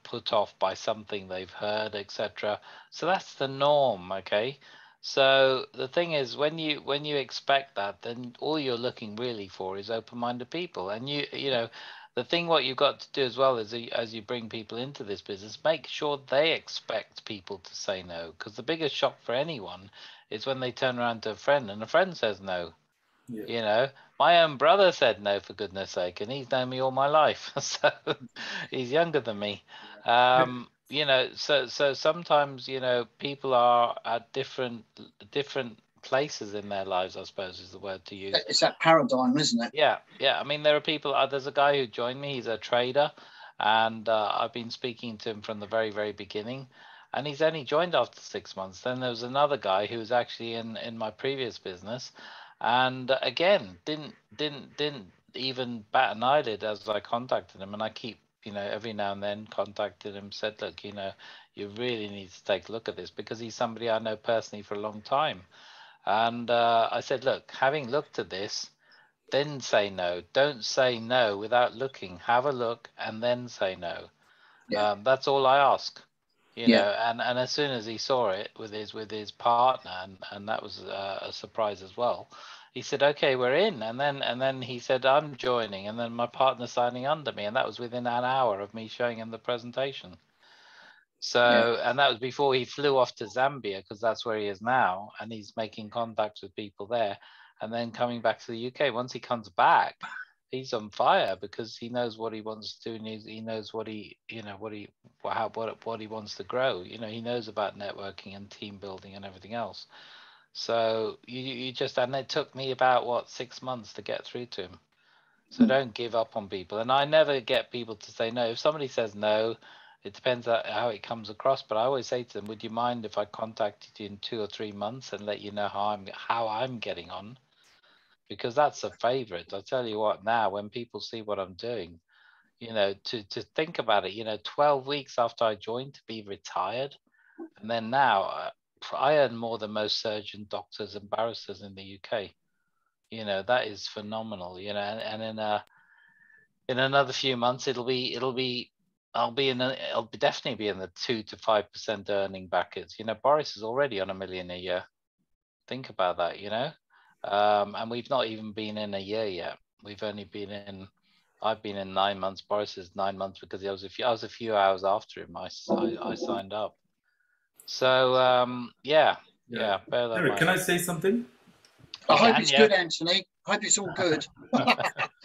put off by something they've heard, etc. So that's the norm. Okay, so the thing is, when you expect that, then all you're looking really for is open-minded people. And the thing what you've got to do as well is, as you bring people into this business, make sure they expect people to say no. Because the biggest shock for anyone is when they turn around to a friend and a friend says no. My own brother said no, for goodness sake, and he's known me all my life. So he's younger than me. So sometimes, people are at different places in their lives, I suppose is the word to use. It's that paradigm, isn't it? Yeah. I mean, there are people, there's a guy who joined me, he's a trader, and I've been speaking to him from the very, very beginning, and he's only joined after 6 months. Then there was another guy who was actually in my previous business, and again, didn't even bat an eyelid as I contacted him. And I keep, every now and then contacted him, said, "Look, you really need to take a look at this," because he's somebody I know personally for a long time. And I said, "Look, having looked at this, then say no. Don't say no without looking. Have a look and then say no." That's all I ask. And as soon as he saw it with his partner, and that was a surprise as well, he said, "Okay, we're in." And then he said, "I'm joining," and then my partner signing under me, and that was within an hour of me showing him the presentation. So, and that was before he flew off to Zambia, because that's where he is now, and he's making contacts with people there, and then coming back to the UK. Once he comes back, he's on fire, because he knows what he wants to do, and he knows what he wants to grow. He knows about networking and team building and everything else. So you just, and it took me about 6 months to get through to him. So don't give up on people. And I never get people to say no. If somebody says no, it depends on how it comes across, but I always say to them, "Would you mind if I contacted you in 2 or 3 months and let you know how I'm getting on?" Because that's a favorite. I tell you what, now when people see what I'm doing, to think about it, 12 weeks after I joined, to be retired, and then now I earn more than most surgeon, doctors, and barristers in the UK. You know, that is phenomenal. You know, and in another few months, I'll definitely be in the 2 to 5% earning brackets. You know, Boris is already on $1 million a year. Think about that, you know, and we've not even been in a year yet. We've only been in. I've been in 9 months. Boris is 9 months because I was a few hours after him. I signed up. So yeah. Eric, can I say something? I hope it's good, Anthony. I hope it's all good.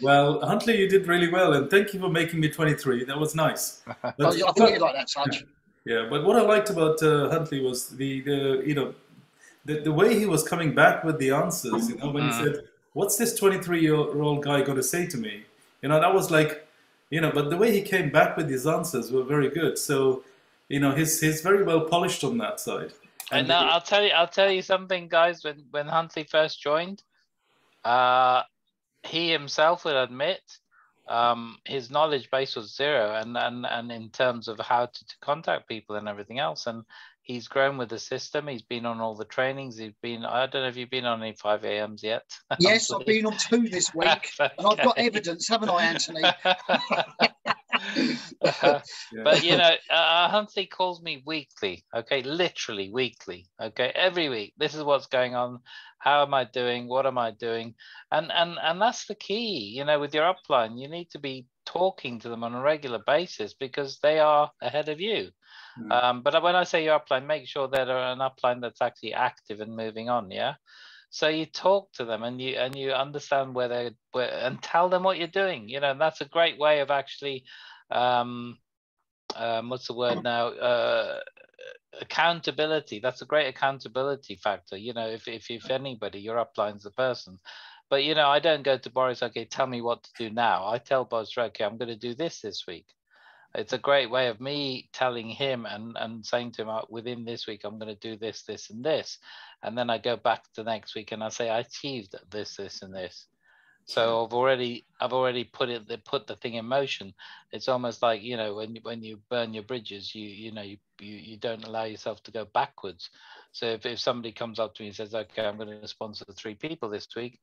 Well, Huntley, you did really well, and thank you for making me 23. That was nice. I thought you'd like that touch. Yeah, but what I liked about Huntley was the way he was coming back with the answers. You know, when he said, "What's this 23-year-old guy going to say to me?" You know, that was like, you know, but the way he came back with his answers were very good. So, you know, he's very well polished on that side. And now I'll tell you something, guys. When Huntley first joined, he himself would admit his knowledge base was zero, and in terms of how to contact people and everything else. And he's grown with the system. He's been on all the trainings. I don't know if you've been on any 5 a.m.s yet. Yes, I've been on 2 this week, okay. And I've got evidence, haven't I, Anthony? But you know, Huntley calls me weekly, okay, literally weekly, okay, every week. This is what's going on. How am I doing? What am I doing? And that's the key, you know, with your upline. You need to be talking to them on a regular basis because they are ahead of you. But when I say your upline, make sure they're an upline that's actually active and moving on. Yeah. So you talk to them and you understand where and tell them what you're doing. You know, and that's a great way of actually, what's the word now? Accountability. That's a great accountability factor. You know, if anybody, your upline's the person. But you know, I don't go to Boris, okay, tell me what to do now. I tell Boris, okay, I'm going to do this week. It's a great way of me telling him and saying to him, within this week, I'm going to do this, this, and this. And then I go back to next week and I say, I achieved this, this, and this. So I've already put the thing in motion. It's almost like, you know, when you burn your bridges, you don't allow yourself to go backwards. So if somebody comes up to me and says, okay, I'm going to sponsor 3 people this week.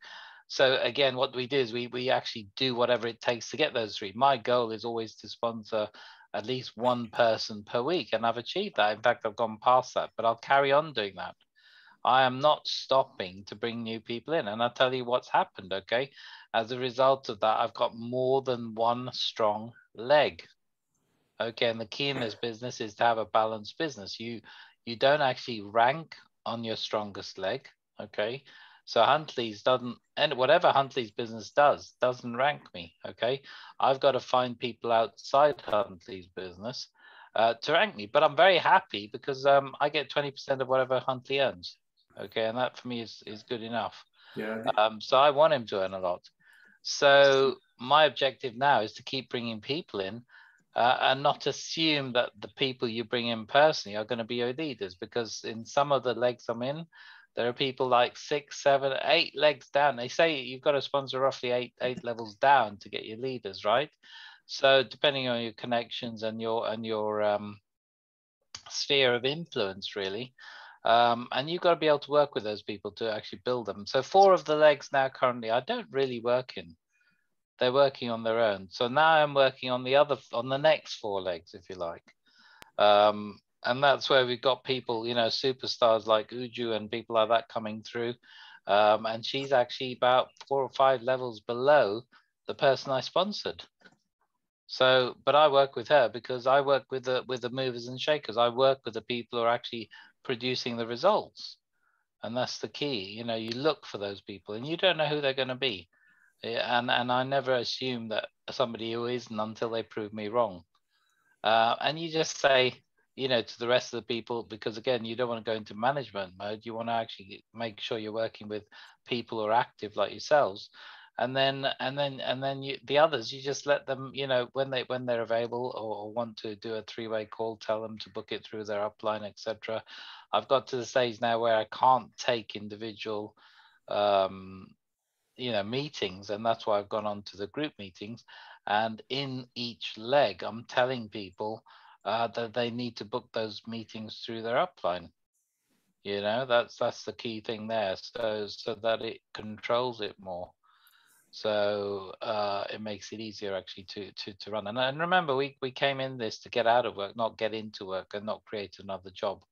So again, what we do is we actually do whatever it takes to get those 3. My goal is always to sponsor at least 1 person per week, and I've achieved that. In fact, I've gone past that, but I'll carry on doing that. I am not stopping to bring new people in, and I'll tell you what's happened. Okay, as a result of that, I've got more than 1 strong leg. Okay, and the key in this business is to have a balanced business. You don't actually rank on your strongest leg. Okay. So Huntley's doesn't, and whatever Huntley's business doesn't rank me, okay? I've got to find people outside Huntley's business to rank me, but I'm very happy because I get 20% of whatever Huntley earns, okay? And that for me is good enough. Yeah. So I want him to earn a lot. So my objective now is to keep bringing people in and not assume that the people you bring in personally are going to be your leaders, because in some of the legs I'm in, there are people like 6, 7, 8 legs down. They say you've got to sponsor roughly 8 levels down to get your leaders, right? So depending on your connections and your sphere of influence, really, and you've got to be able to work with those people to actually build them. So 4 of the legs now currently I don't really work in. They're working on their own. So now I'm working on the next 4 legs, if you like. And that's where we've got people, you know, superstars like Uju and people like that coming through. And she's actually about 4 or 5 levels below the person I sponsored. So, but I work with her because I work with the movers and shakers. I work with the people who are actually producing the results. And that's the key. You know, you look for those people and you don't know who they're going to be. And I never assume that somebody who isn't until they prove me wrong. And you just say, you know, to the rest of the people, because again, you don't want to go into management mode. You want to actually make sure you're working with people who are active like yourselves, and then the others, you just let them, you know, when they're available or want to do a 3-way call, tell them to book it through their upline, etc. I've got to the stage now where I can't take individual, you know, meetings, and that's why I've gone on to the group meetings. And in each leg, I'm telling people that they need to book those meetings through their upline. You know, that's the key thing there. So that it controls it more. So it makes it easier actually to run. And remember, we came in this to get out of work, not get into work, and not create another job.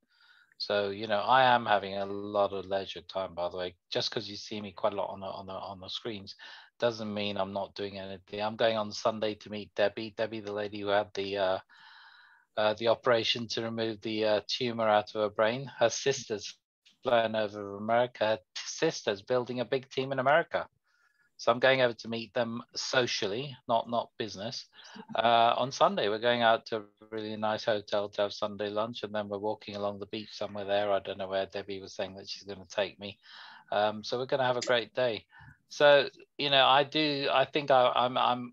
So, you know, I am having a lot of leisure time, by the way. Just because you see me quite a lot on the screens doesn't mean I'm not doing anything. I'm going on Sunday to meet Debbie, the lady who had the operation to remove the tumor out of her brain. Her sister's flying over America. Her sister's building a big team in America. So I'm going over to meet them socially, not business. On Sunday, we're going out to a really nice hotel to have Sunday lunch, and then we're walking along the beach somewhere there. I don't know where. Debbie was saying that she's going to take me. So we're going to have a great day. So, you know, I think I'm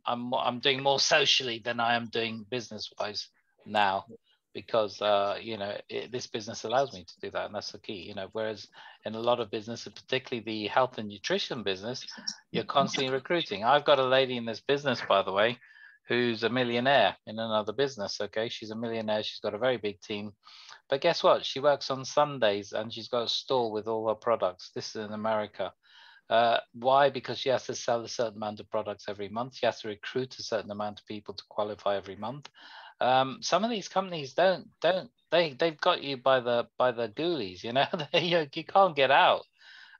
doing more socially than I am doing business-wise now, because you know, this business allows me to do that, and that's the key. You know, whereas in a lot of business, particularly the health and nutrition business, you're constantly recruiting. I've got a lady in this business, by the way, who's a millionaire in another business. Okay, she's a millionaire. She's got a very big team, but guess what? She works on Sundays and she's got a store with all her products. This is in America. Why? Because she has to sell a certain amount of products every month. She has to recruit a certain amount of people to qualify every month. Some of these companies they've got you by the ghoulies, you know. You can't get out.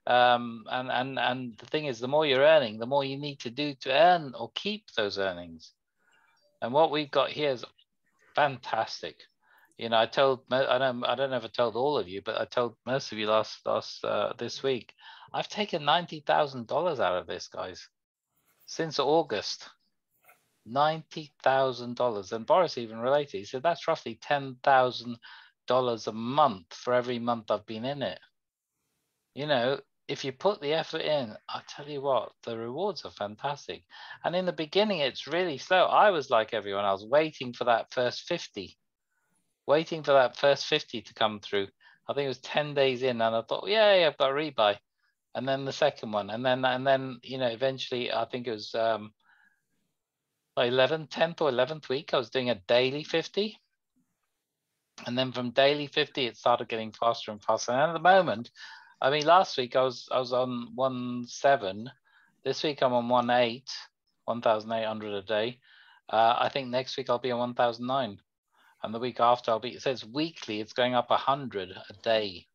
And the thing is, the more you're earning, the more you need to do to earn or keep those earnings. And what we've got here is fantastic. You know, I don't know if I told all of you, but I told most of you this week, I've taken $90,000 out of this, guys, since August. $90,000. And Boris even related. He said that's roughly $10,000 a month for every month I've been in it. You know, if you put the effort in, I tell you what, the rewards are fantastic. And in the beginning, it's really slow. I was like everyone else, waiting for that first 50 to come through. I think it was 10 days in, and I thought, yeah, I've got a rebuy. And then the second one, and then you know, eventually, I think it was 10th or 11th week, I was doing a daily 50. And then from daily 50, it started getting faster and faster. And at the moment, I mean, last week I was on 1.7. This week I'm on 1,800 a day. I think next week I'll be on 1,009. And the week after I'll be, it says weekly, it's going up 100 a day.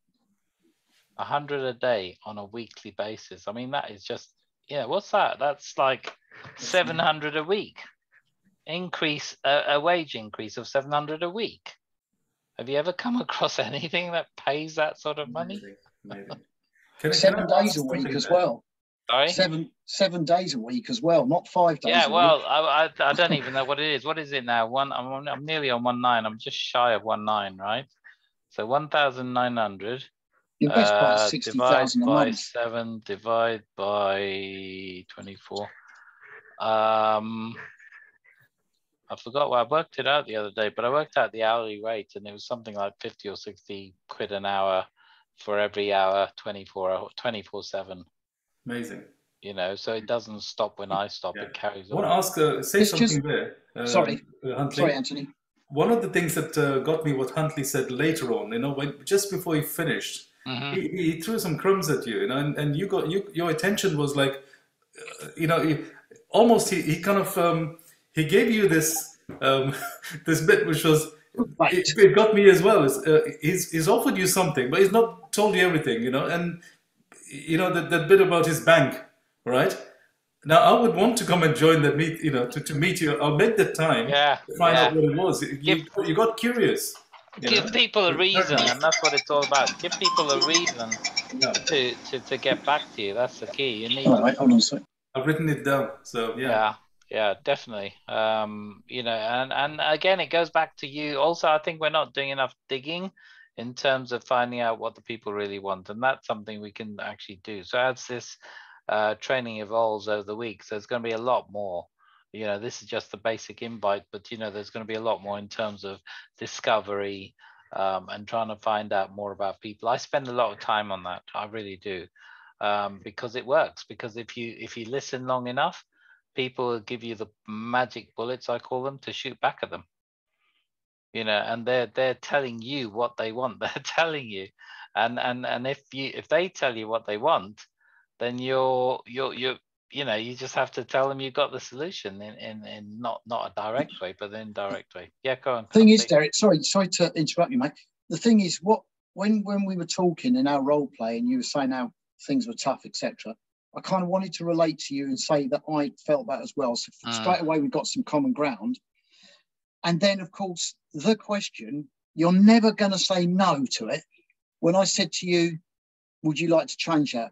100 a day on a weekly basis. I mean, that is just, yeah, what's that? That's like 700 a week. Increase, a wage increase of 700 a week. Have you ever come across anything that pays that sort of money? Amazing. 7 days a week as well. Sorry? 7 days a week as well, not 5 days. Yeah, well, I don't even know what it is. What is it now? I'm nearly on 1.9. I'm just shy of 1.9, right? So 1,900. Your best part is 60,000 a month. Divide by 7, divide by 24. I forgot what I worked it out the other day, but I worked out the hourly rate, and it was something like 50 or 60 quid an hour for every hour, 24/7. Amazing. You know, so it doesn't stop when I stop; it carries on. I want to ask, say something there. Sorry, Huntley. Sorry, Anthony. One of the things that got me, what Huntley said later on, you know, just before he finished, he threw some crumbs at you, you know, and your attention was like, you know, he kind of he gave you this this bit which was it got me as well. He's offered you something, but he's not told you everything, you know, and you know that bit about his bank, right? Now I would want to come and join that meet, you know, to meet you. I'll make the time to find out what it was. You got curious. Give people a reason, and that's what it's all about. Give people a reason to get back to you. That's the key. You need. All right, hold on a second. I've written it down. So yeah, definitely. You know, and again, it goes back to you. Also, I think we're not doing enough digging in terms of finding out what the people really want, and that's something we can actually do. So as this training evolves over the weeks, there's going to be a lot more. You know, this is just the basic invite, but you know, there's going to be a lot more in terms of discovery and trying to find out more about people. I spend a lot of time on that. I really do, because it works. Because if you listen long enough, people will give you the magic bullets, I call them, to shoot back at them. You know, and they're telling you what they want. They're telling you. And if they tell you what they want, then you just have to tell them you've got the solution in not a direct way, but an indirect way. Yeah, go on. Thing is, Derek, sorry to interrupt you, mate. The thing is, when we were talking in our role play and you were saying how things were tough, etc., I kind of wanted to relate to you and say that I felt that as well. So straight away we got some common ground. And then, of course, the question, you're never going to say no to it. When I said to you, would you like to change that?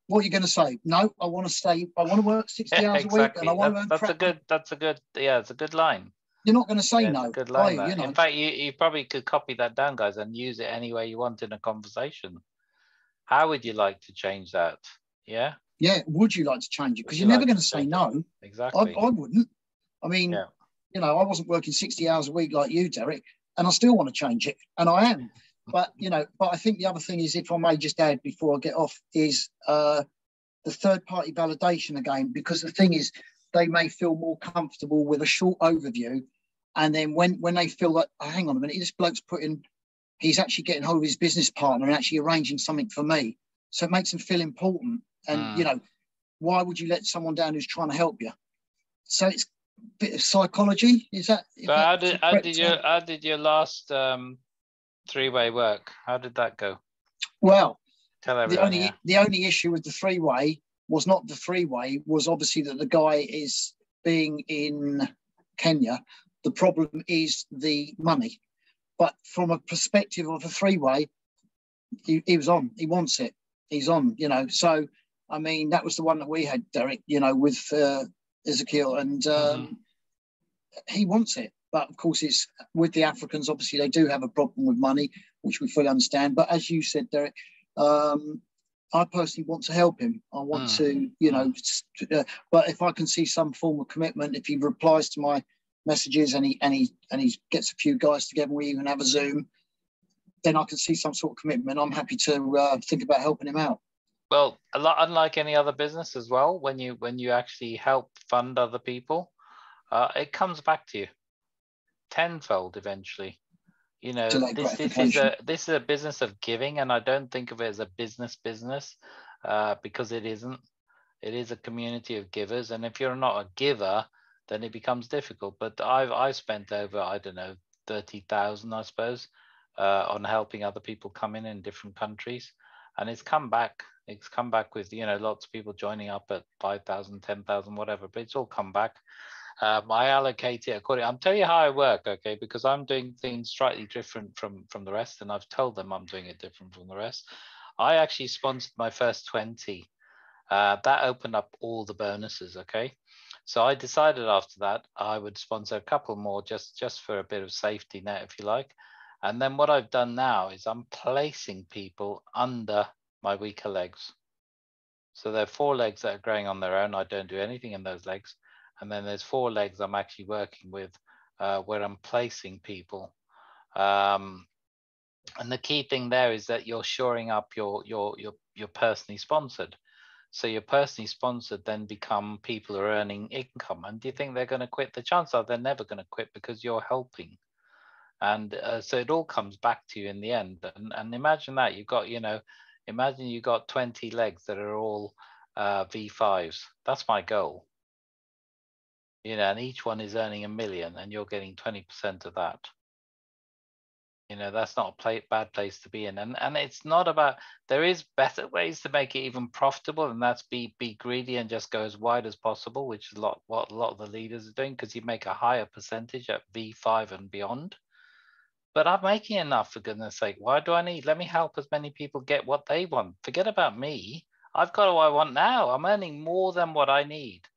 What are you going to say? No, I want to stay. I want to work 60 hours a week, and I want to earn crap. That's a good line. You're not going to say no. Good line. In fact, you probably could copy that down, guys, and use it any way you want in a conversation. How would you like to change that? Yeah. Yeah. Would you like to change it? Because you're never going to say no. Exactly. I wouldn't. I mean, I wasn't working 60 hours a week like you, Derek, and I still want to change it, and I am. But I think the other thing is, if I may just add before I get off, is the third-party validation again, because the thing is, they may feel more comfortable with a short overview, and then when they feel like, oh, hang on a minute, this bloke's he's actually getting hold of his business partner and actually arranging something for me, so it makes them feel important. And why would you let someone down who's trying to help you? So it's a bit of psychology. Is that? How did your last three-way work? How did that go? Well, tell everyone. The only issue with the three-way was not the three-way, was obviously that the guy is being in Kenya. The problem is the money. But from a perspective of a three-way, he was on. He wants it. He's on, So, I mean, that was the one that we had, Derek, with Ezekiel, and he wants it. But of course, it's with the Africans. Obviously, they do have a problem with money, which we fully understand. But as you said, Derek, I personally want to help him. I want to, but if I can see some form of commitment, if he replies to my messages and he gets a few guys together, we even have a Zoom, then I can see some sort of commitment. I'm happy to think about helping him out. Well, unlike any other business as well, when you actually help fund other people, it comes back to you tenfold eventually. This is a business of giving, and I don't think of it as a business because it isn't. It is a community of givers, and if you're not a giver, then it becomes difficult. But I've spent over 30,000, I suppose, on helping other people come in different countries, and it's come back. It's come back with lots of people joining up at 5,000, 10,000, whatever. But it's all come back. I allocate it according. I'll tell you how I work, okay? Because I'm doing things slightly different from the rest, and I've told them I'm doing it different from the rest. I actually sponsored my first 20. That opened up all the bonuses, okay? So I decided after that I would sponsor a couple more just for a bit of safety net, if you like. And then what I've done now is I'm placing people under my weaker legs. So there are 4 legs that are growing on their own. I don't do anything in those legs. And then there's 4 legs I'm actually working with where I'm placing people. And the key thing there is that you're shoring up your personally sponsored. So your personally sponsored then become people who are earning income. And do you think they're going to quit? The chances are they're never going to quit because you're helping. And so it all comes back to you in the end. And imagine that imagine you got 20 legs that are all V5s. That's my goal. And each one is earning $1 million, and you're getting 20% of that. That's not a bad place to be in. And it's not about, there is better ways to make it even profitable, and that's be greedy and just go as wide as possible, which is what a lot of the leaders are doing, because you make a higher percentage at V5 and beyond. But I'm making enough, for goodness sake. Why do I need? Let me help as many people get what they want. Forget about me. I've got what I want now. I'm earning more than what I need.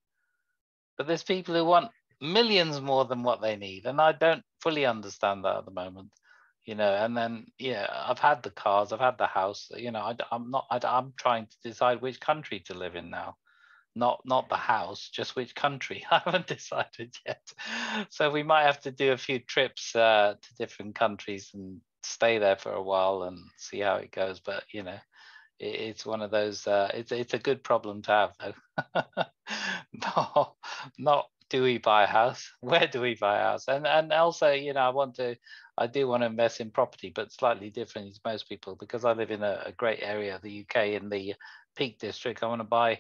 But there's people who want millions more than what they need. And I don't fully understand that at the moment, and then, I've had the cars, I've had the house, I'm trying to decide which country to live in now, not the house, just which country. I haven't decided yet. So we might have to do a few trips to different countries and stay there for a while and see how it goes. But, it's one of those, it's a good problem to have, though. do we buy a house? Where do we buy a house? And also, you know, I do want to invest in property, but slightly different to most people, because I live in a great area of the UK in the Peak District. I want to buy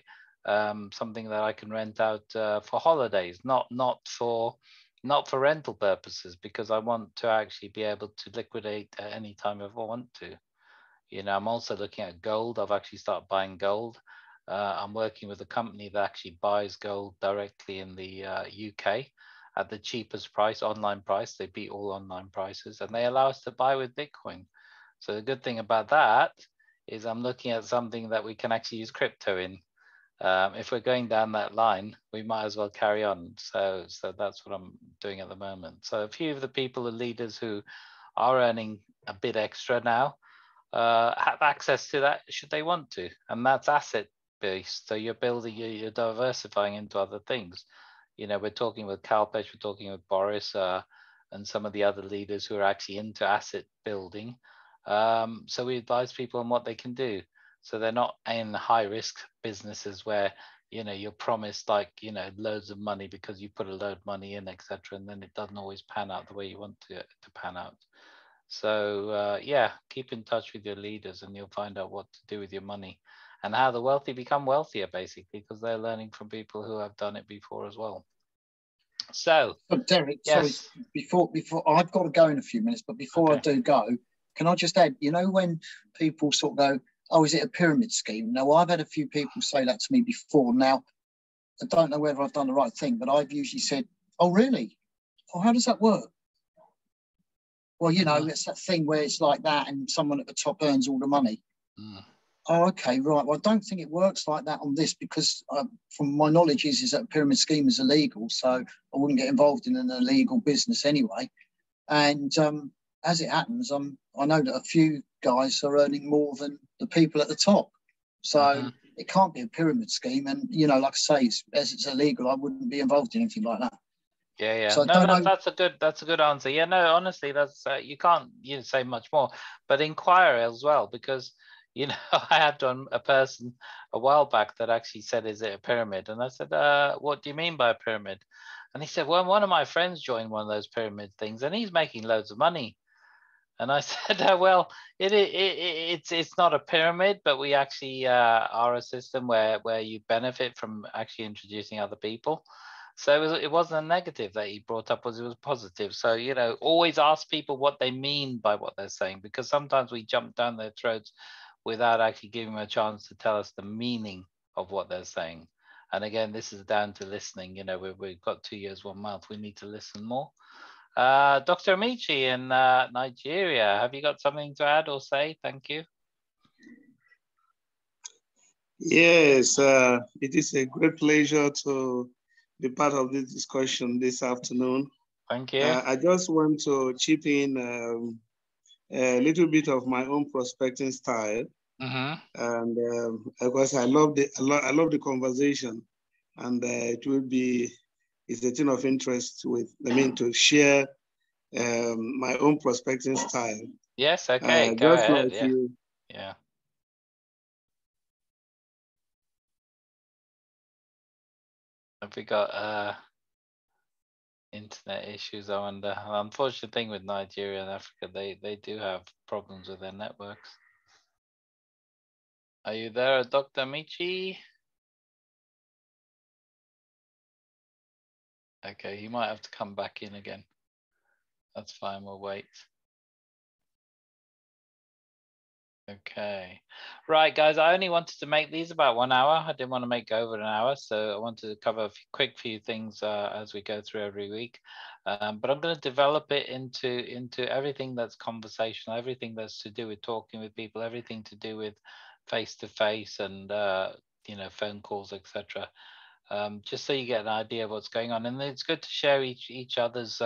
something that I can rent out for holidays, not for rental purposes, because I want to actually be able to liquidate at any time if I want to. You know, I'm also looking at gold. I've actually started buying gold. I'm working with a company that actually buys gold directly in the UK at the cheapest price, online price. They beat all online prices, and they allow us to buy with Bitcoin. So the good thing about that is I'm looking at something that we can actually use crypto in. If we're going down that line, we might as well carry on. So that's what I'm doing at the moment. So a few of the people, the leaders who are earning a bit extra now, have access to that should they want to, and that's asset based. So you're building, you're diversifying into other things. You know, we're talking with Kalpesh, we're talking with Boris, and some of the other leaders who are actually into asset building. So we advise people on what they can do. So they're not in high risk businesses where, you know, you're promised like, you know, loads of money because you put a load of money in, etc., and then it doesn't always pan out the way you want to pan out. So yeah, keep in touch with your leaders and you'll find out what to do with your money, and how the wealthy become wealthier, basically, because they're learning from people who have done it before as well. So, Derek, yes. Sorry, before I've got to go in a few minutes, but before I do go, can I just add, you know, when people sort of go, oh, is it a pyramid scheme? Now, I've had a few people say that to me before. Now, I don't know whether I've done the right thing, but I've usually said, oh, really? Oh, how does that work? Well, you know, it's that thing where it's like that and someone at the top earns all the money. Oh, okay, right. Well, I don't think it works like that on this, because from my knowledge is that a pyramid scheme is illegal. So I wouldn't get involved in an illegal business anyway. And as it happens, I know that a few guys are earning more than the people at the top. So it can't be a pyramid scheme. And, you know, like I say, as it's illegal, I wouldn't be involved in anything like that. Yeah. So no, that's a good answer. Yeah, no, honestly, that's you can't say much more, but inquire as well, because, you know, I had done a person a while back that actually said, is it a pyramid? And I said, what do you mean by a pyramid? And he said, well, one of my friends joined one of those pyramid things and he's making loads of money. And I said, well, it's not a pyramid, but we actually are a system where you benefit from actually introducing other people. So it wasn't a negative that he brought up, it was positive. So, you know, always ask people what they mean by what they're saying, because sometimes we jump down their throats without actually giving them a chance to tell us the meaning of what they're saying. And again, this is down to listening. You know, we've got 2 years, 1 month. We need to listen more. Dr. Amici in Nigeria, have you got something to add or say? Thank you. Yes, it is a great pleasure to be part of this discussion this afternoon. Thank you. I just want to chip in a little bit of my own prospecting style, and because I love the conversation, and it's a thing of interest to share my own prospecting style. Yes, okay, go ahead. Like yeah. Have we got internet issues? I wonder. The unfortunate thing with Nigeria and Africa, they do have problems with their networks. Are you there, Dr. Amici? Okay, you might have to come back in again. That's fine, we'll wait. Okay, right, guys, I only wanted to make these about 1 hour. I didn't want to make over an hour, so I wanted to cover a quick few things as we go through every week. But I'm going to develop it into everything that's conversational, everything that's to do with talking with people, everything to do with face-to-face and you know, phone calls, etc. Just so you get an idea of what's going on. And it's good to share each other's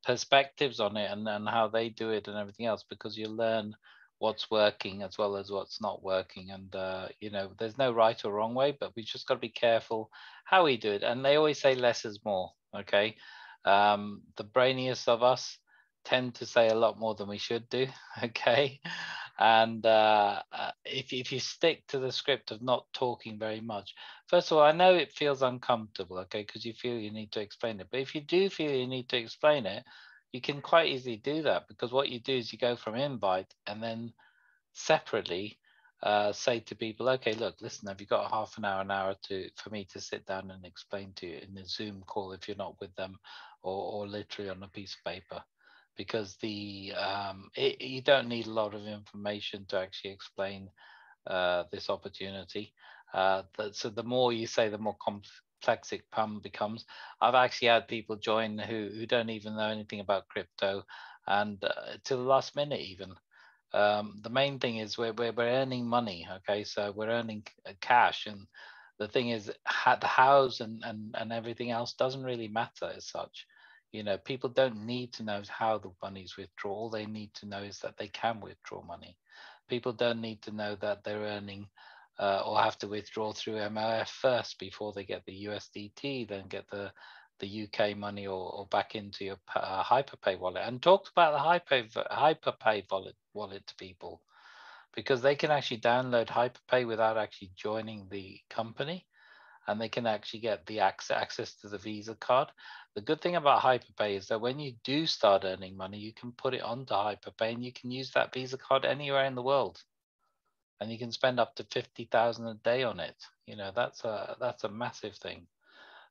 perspectives on it and how they do it and everything else, because you learn what's working as well as what's not working. And you know, there's no right or wrong way, but we just got to be careful how we do it. And they always say less is more. Okay, the brainiest of us tend to say a lot more than we should do. Okay, And if you stick to the script of not talking very much, first of all, I know it feels uncomfortable, okay, because you feel you need to explain it. But if you do feel you need to explain it, you can quite easily do that, because what you do is you go from invite and then separately say to people, okay, look, listen, have you got half an hour for me to sit down and explain to you in a Zoom call if you're not with them, or literally on a piece of paper? Because you don't need a lot of information to actually explain this opportunity. So the more you say, the more complex it becomes. I've actually had people join who don't even know anything about crypto, and till the last minute even. The main thing is we're earning money, okay? So we're earning cash, and the thing is the hows and everything else doesn't really matter as such. You know, people don't need to know how the money's withdrawn. All they need to know is that they can withdraw money. People don't need to know that they're earning or have to withdraw through MLF first before they get the USDT, then get the UK money or back into your Hyperpay wallet. And talk about the Hyperpay wallet to people, because they can actually download Hyperpay without actually joining the company, and they can actually get the access to the Visa card. The good thing about Hyperpay is that when you do start earning money, you can put it onto Hyperpay and you can use that Visa card anywhere in the world. And you can spend up to 50,000 a day on it. You know, that's a massive thing.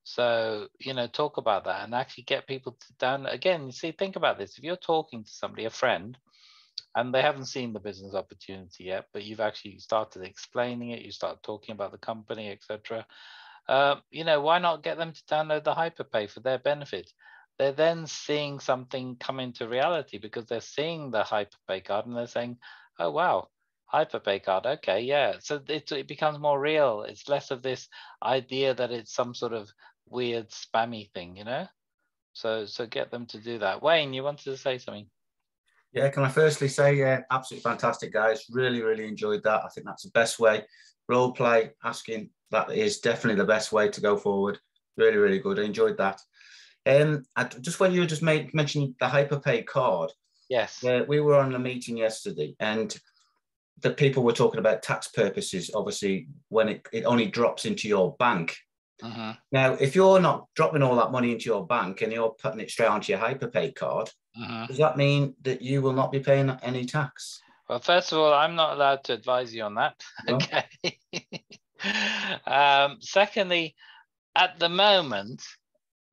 So, you know, talk about that and actually get people to down. Again, you see, think about this. If you're talking to somebody, a friend, and they haven't seen the business opportunity yet, but you've actually started explaining it, you start talking about the company, etc. You know, why not get them to download the Hyperpay for their benefit? They're then seeing something come into reality, because they're seeing the Hyperpay card and they're saying, oh, wow, Hyperpay card. Okay, yeah. So it becomes more real. It's less of this idea that it's some sort of weird spammy thing, you know? So get them to do that. Wayne, you wanted to say something? Yeah, can I firstly say, absolutely fantastic, guys. Really, really enjoyed that. I think that's the best way. Role play, asking, that is definitely the best way to go forward. Really, really good. I enjoyed that. When you were just mentioning the Hyperpay card. Yes. We were on a meeting yesterday, and the people were talking about tax purposes, obviously, when it only drops into your bank. Uh-huh. Now, if you're not dropping all that money into your bank and you're putting it straight onto your Hyperpay card, does that mean that you will not be paying any tax? Well, first of all, I'm not allowed to advise you on that. No. Okay. Secondly, at the moment,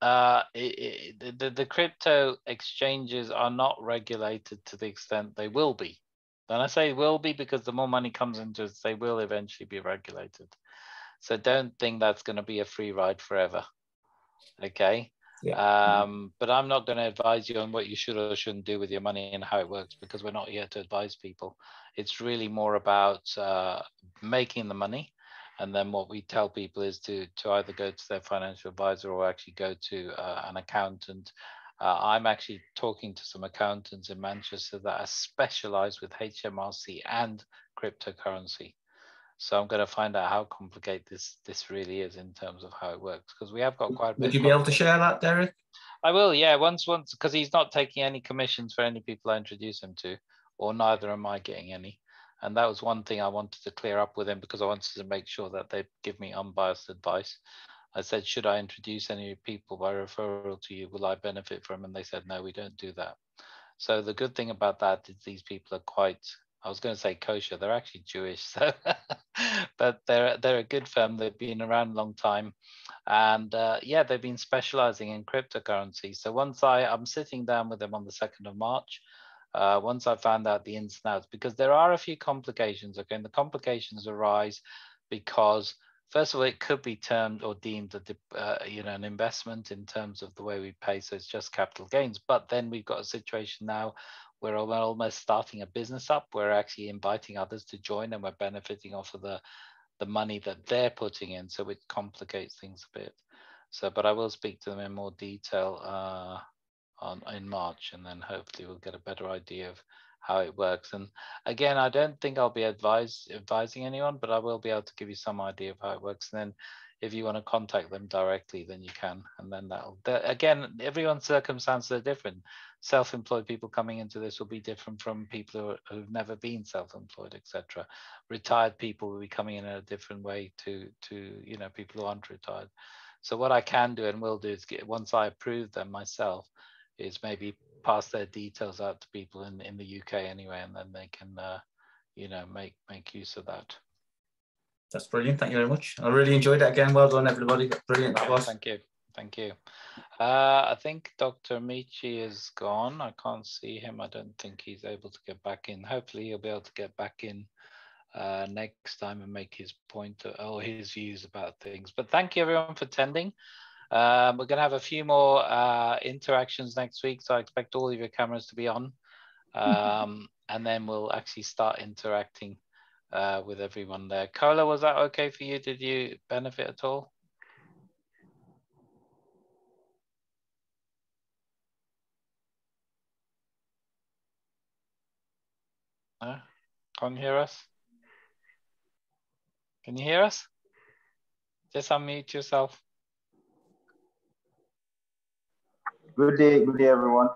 the crypto exchanges are not regulated to the extent they will be. And I say will be because the more money comes into it, they will eventually be regulated. So don't think that's going to be a free ride forever. Okay. Yeah. But I'm not going to advise you on what you should or shouldn't do with your money and how it works, because we're not here to advise people. It's really more about making the money. And then what we tell people is to either go to their financial advisor or actually go to an accountant. I'm actually talking to some accountants in Manchester that are specialized with HMRC and cryptocurrency. So I'm going to find out how complicated this really is in terms of how it works, because we have got quite a bit. Would you be able to share that, Derek? I will, yeah. Once, because he's not taking any commissions for any people I introduce him to, or neither am I getting any. And that was one thing I wanted to clear up with him, because I wanted to make sure that they give me unbiased advice. I said, should I introduce any people by referral to you? Will I benefit from them? And they said, no, we don't do that. So the good thing about that is these people are quite, I was going to say kosher, they're actually Jewish, so but they're a good firm. They've been around a long time, and yeah, they've been specializing in cryptocurrency. So once I'm sitting down with them on the 2nd of March, once I found out the ins and outs, because there are a few complications, okay, and the complications arise because, first of all, it could be termed or deemed an investment in terms of the way we pay, so it's just capital gains. But then we've got a situation now where we're almost starting a business up. We're actually inviting others to join, and we're benefiting off of the money that they're putting in, so it complicates things a bit. So, but I will speak to them in more detail in March, and then hopefully we'll get a better idea of how it works. And again, I don't think I'll be advising anyone, but I will be able to give you some idea of how it works. And then if you want to contact them directly, then you can. And then again, everyone's circumstances are different. Self-employed people coming into this will be different from people who've never been self-employed, etc. Retired people will be coming in a different way to people who aren't retired. So what I can do and will do is once I approve them myself, is maybe pass their details out to people in the UK anyway, and then they can make use of that. That's brilliant. Thank you very much. I really enjoyed it again. Well done, everybody. Brilliant, that was. Thank you. I think Dr. Amici is gone. I can't see him. I don't think he's able to get back in. Hopefully he'll be able to get back in next time and make his point or his views about things. But thank you everyone for attending. We're going to have a few more interactions next week, so I expect all of your cameras to be on, and then we'll actually start interacting with everyone there. Kola, was that okay for you? Did you benefit at all? No? Can't hear us? Can you hear us? Just unmute yourself. Good day, everyone.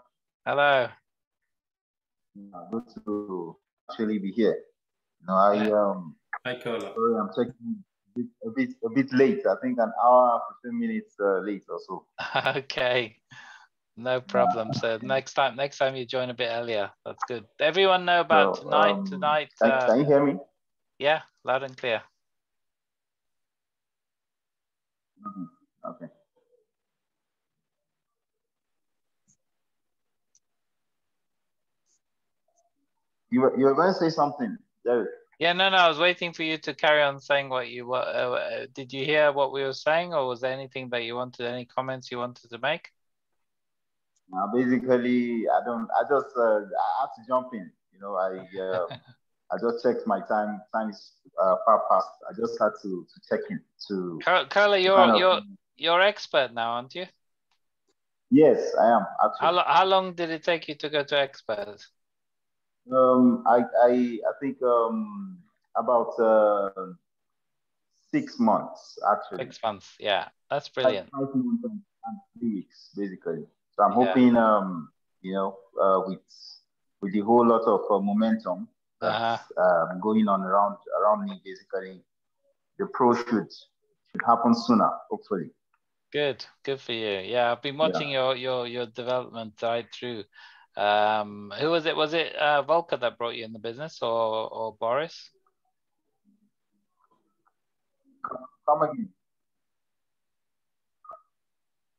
Hello. Good to actually be here. Hi, Kola. Sorry, I'm checking a bit late. I think an hour, 15 minutes late or so. Okay, no problem. So next time you join a bit earlier. That's good. Everyone know about tonight. Can you hear me? Yeah, loud and clear. Okay. You were going to say something, Derek. Yeah, no, I was waiting for you to carry on saying what you were. Did you hear what we were saying, or was there anything that you wanted, any comments you wanted to make? Basically, I just I had to jump in. I just checked my time. Time is far past. I just had to check in to. Kola, you're expert now, aren't you? Yes, I am actually. How long did it take you to go to expert? I think about 6 months actually. 6 months, yeah, that's brilliant. 5 months and 3 weeks basically. So I'm hoping, with the whole lot of momentum that's going on around me, basically, the pro should happen sooner, hopefully. Good for you. Yeah, I've been watching your development right through. Who was it? Was it Volker that brought you in the business, or Boris? Come again.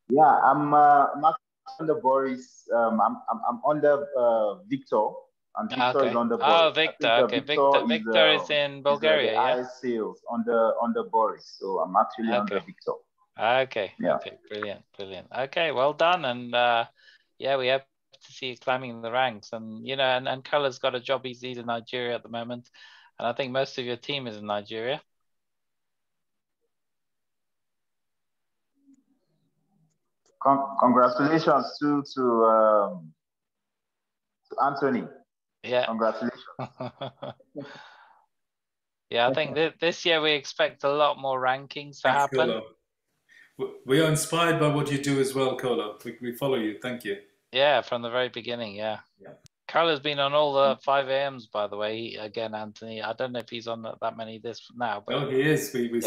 Yeah, I'm under Boris. I'm under Victor, and Victor is under Boris. Oh, Victor. Okay, Victor is in Bulgaria. Yeah. Sales under Boris, so I'm actually under Victor. Okay. Yeah. Okay. Brilliant. Okay. Well done. And we have to see you climbing the ranks. And and Kola's got a job. He's in Nigeria at the moment, and I think most of your team is in Nigeria. Congratulations to Anthony. Yeah. Congratulations. Yeah, I think this year we expect a lot more rankings to happen. Kola. We are inspired by what you do as well, Kola. We follow you. Thank you. Yeah, from the very beginning. Yeah. Kola's been on all the 5 a.m.s, by the way. Again, Anthony, I don't know if he's on that many this now. But oh, he is. We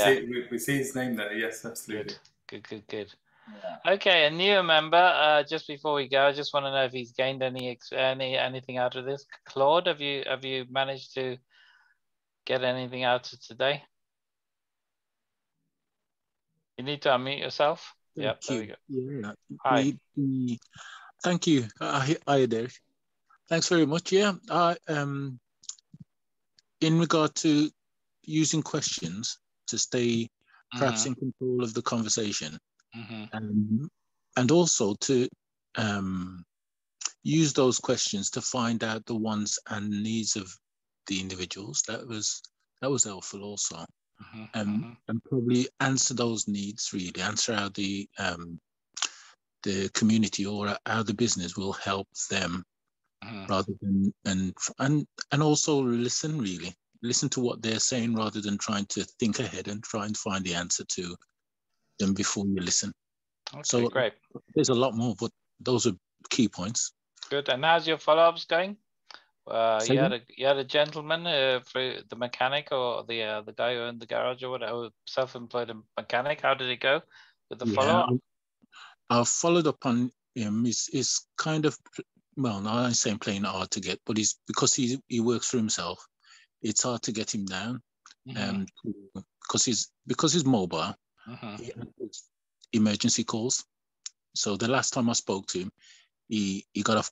see his name there. Yes, absolutely. Good. Yeah. Okay, a new member. Just before we go, I just want to know if he's gained anything out of this. Claude, have you managed to get anything out of today? You need to unmute yourself. Yeah, there we go. Yeah. Hi. Thank you. Hi, Derek. Thanks very much. Yeah. In regard to using questions to stay perhaps in control of the conversation, and also to use those questions to find out the wants and needs of the individuals. That was helpful also. And probably answer those needs, really answer how the community or how the business will help them rather than and also listen to what they're saying rather than trying to think ahead and try and find the answer to them before you listen. Okay, so great. There's a lot more, but those are key points. Good. And how's your follow-ups going? You had a gentleman for the mechanic, or the guy who owned the garage, or whatever, self-employed mechanic. How did it go with the follow-up? I followed up on him. He's kind of, well, I'm saying playing hard to get, but because he works for himself, it's hard to get him down. Because he's mobile. He has emergency calls. So the last time I spoke to him, he got a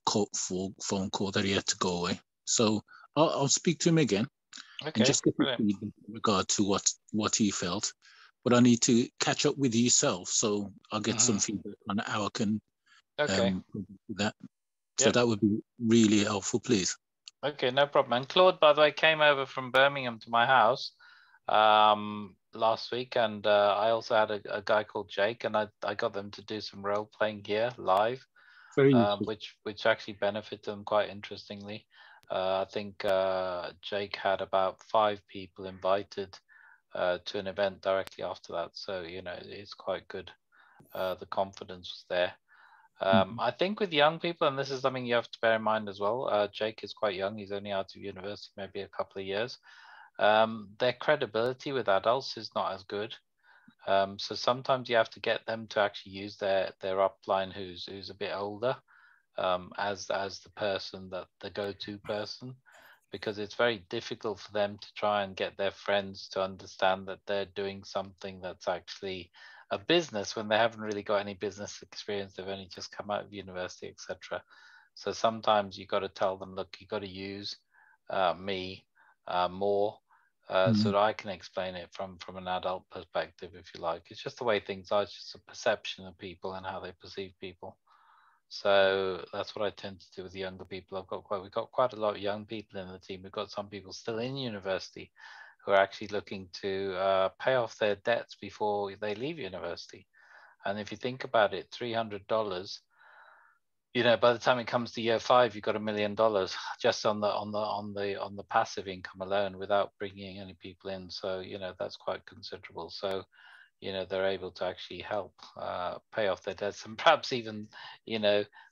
phone call that he had to go away. So I'll speak to him again and just get in regard to what he felt. But I need to catch up with yourself, so I'll get some feedback on how I can do that. So that would be really helpful, please. Okay, no problem. And Claude, by the way, came over from Birmingham to my house last week, and I also had a guy called Jake, and I got them to do some role playing here live, which actually benefited them quite interestingly. I think Jake had about 5 people invited to an event directly after that, so it's quite good. The confidence was there. I think with young people, and this is something you have to bear in mind as well, Jake is quite young. He's only out of university, maybe a couple of years. Their credibility with adults is not as good. So sometimes you have to get them to actually use their upline who's a bit older as the person, the go-to person, because it's very difficult for them to try and get their friends to understand that they're doing something that's actually a business when they haven't really got any business experience. They've only just come out of university, etc. So sometimes you got to tell them, look, you got to use me more so that I can explain it from an adult perspective, if you like. It's just the way things are. It's just a perception of people and how they perceive people. So that's what I tend to do with the younger people. We've got quite a lot of young people in the team. We've got some people still in university who are actually looking to pay off their debts before they leave university. And if you think about it, $300, by the time it comes to year 5, you've got $1 million just on the passive income alone, without bringing any people in. So that's quite considerable. So they're able to actually help pay off their debts, and perhaps even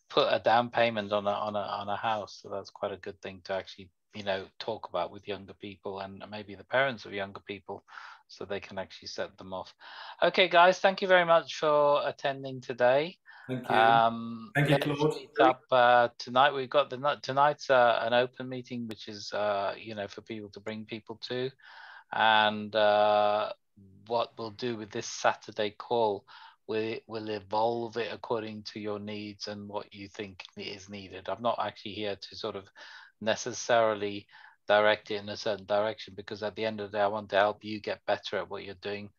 put a down payment on a house. So that's quite a good thing to actually talk about with younger people, and maybe the parents of younger people, so they can actually set them off. Okay, guys, thank you very much for attending today. Thank you. Thank you, Claude. Meet up tonight. We've got tonight's an open meeting, which is for people to bring people to, and what we'll do with this Saturday call, we'll evolve it according to your needs and what you think is needed. I'm not actually here to sort of necessarily direct it in a certain direction, because at the end of the day, I want to help you get better at what you're doing.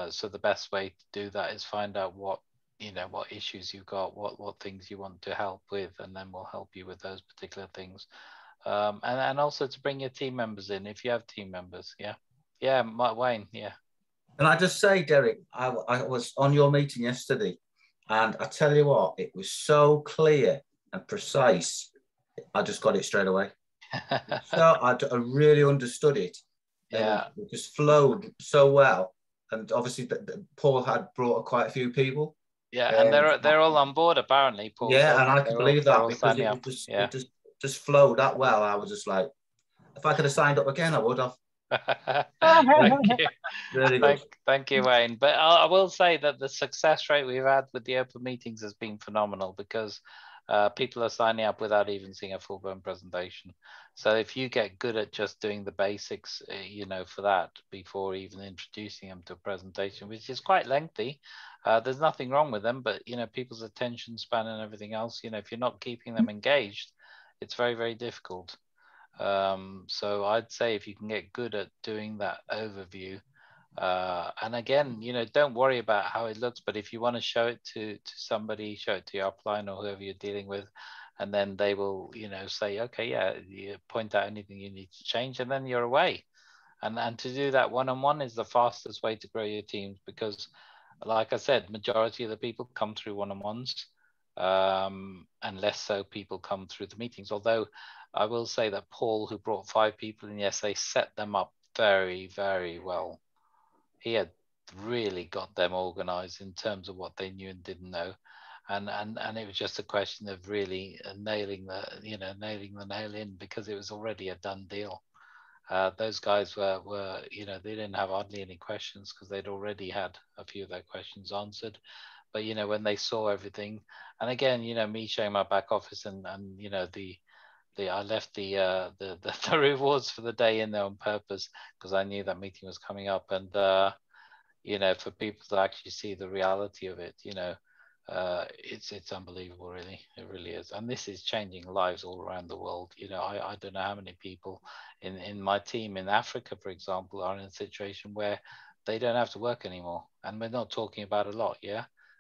So the best way to do that is find out what issues you've got, what things you want to help with, and then we'll help you with those particular things. And also to bring your team members in if you have team members. Wayne. Can I just say, Derek, I was on your meeting yesterday, and I tell you what, it was so clear and precise. I just got it straight away. So I really understood it. Yeah, it just flowed so well, and obviously Paul had brought quite a few people. Yeah, and they're all on board apparently, Paul. Yeah, and I can believe that, because it just flowed that well. I was just like, if I could have signed up again, I would have. Thank you. Really good. Thank you, Wayne. But I will say that the success rate we've had with the open meetings has been phenomenal, because people are signing up without even seeing a full-blown presentation. So if you get good at just doing the basics, for that before even introducing them to a presentation, which is quite lengthy, there's nothing wrong with them. But people's attention span and everything else, if you're not keeping them engaged, it's very, very difficult. So I'd say if you can get good at doing that overview, and again, don't worry about how it looks, but if you want to show it to somebody, show it to your upline or whoever you're dealing with, and then they will, say, okay, you point out anything you need to change, and then you're away. And to do that one-on-one is the fastest way to grow your teams, because like I said, majority of the people come through one-on-ones. and less so people come through the meetings. Although I will say that Paul, who brought 5 people in, yes, they set them up very, very well. He had really got them organized in terms of what they knew and didn't know. And it was just a question of really nailing the nail in, because it was already a done deal. Those guys were they didn't have hardly any questions because they'd already had a few of their questions answered. But when they saw everything, and again, me showing my back office and I left the rewards for the day in there on purpose because I knew that meeting was coming up, and for people to actually see the reality of it, it's unbelievable, really. It really is. And this is changing lives all around the world. I don't know how many people in my team in Africa, for example, are in a situation where they don't have to work anymore. And we're not talking about a lot,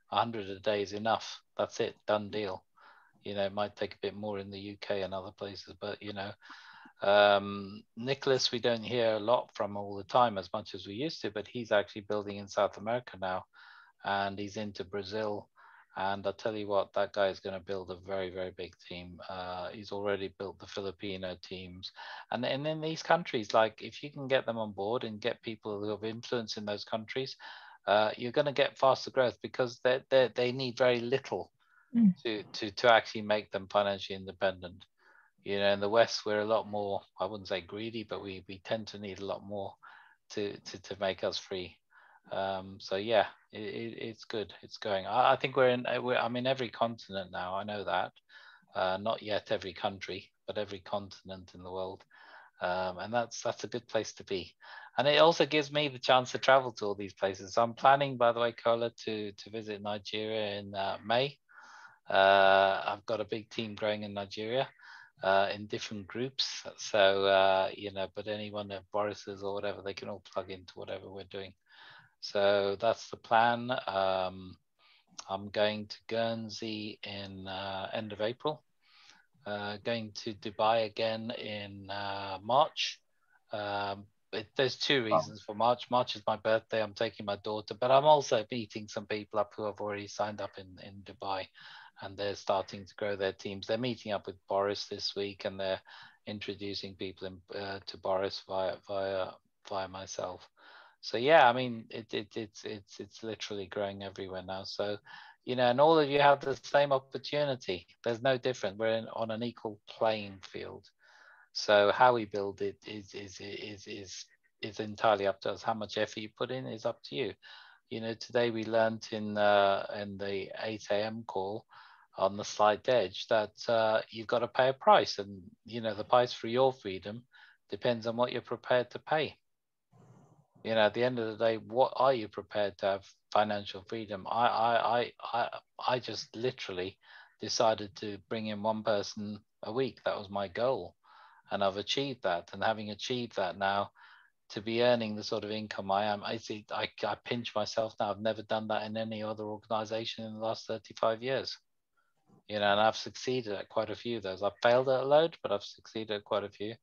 100 a day is enough. That's it, done deal. It might take a bit more in the UK and other places, but Nicholas, we don't hear a lot from all the time as much as we used to, but he's actually building in South America now, and he's into Brazil. And I'll tell you what, that guy is going to build a very, very big team. He's already built the Filipino teams. And in these countries, like if you can get them on board and get people who have influence in those countries, you're going to get faster growth, because they need very little to actually make them financially independent. In the West, we're a lot more, I wouldn't say greedy, but we tend to need a lot more to make us free. So yeah, it's good. It's going. I think I'm in every continent now. I know that. Not yet every country, but every continent in the world. And that's a good place to be. And it also gives me the chance to travel to all these places. So I'm planning, by the way, Kola, to visit Nigeria in May. I've got a big team growing in Nigeria. In different groups, so but anyone at Boris's or whatever, they can all plug into whatever we're doing. So that's the plan. I'm going to Guernsey in end of April, going to Dubai again in March. There's 2 reasons for March. March is my birthday. I'm taking my daughter, but I'm also meeting some people up who have already signed up in Dubai, and they're starting to grow their teams. They're meeting up with Boris this week, and they're introducing people to Boris via myself. So yeah, I mean, it's literally growing everywhere now. So, and all of you have the same opportunity. There's no different. We're on an equal playing field. So how we build it is entirely up to us. How much effort you put in is up to you. Today we learned in the 8 a.m. call on the slight edge that you've got to pay a price, and the price for your freedom depends on what you're prepared to pay. At the end of the day, what are you prepared to have financial freedom? I just literally decided to bring in 1 person a week. That was my goal, and I've achieved that. And having achieved that now, to be earning the sort of income I am, I pinch myself now. I've never done that in any other organization in the last 35 years. And I've succeeded at quite a few of those. I've failed at a load, but I've succeeded at quite a few.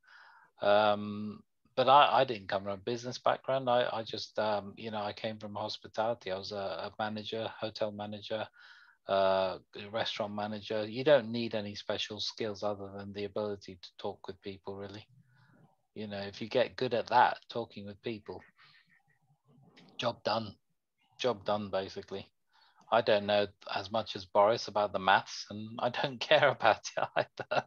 But I didn't come from a business background. I just, I came from hospitality. I was a manager, hotel manager, restaurant manager. You don't need any special skills other than the ability to talk with people, really. If you get good at that, talking with people, job done, basically. I don't know as much as Boris about the maths, and I don't care about it either.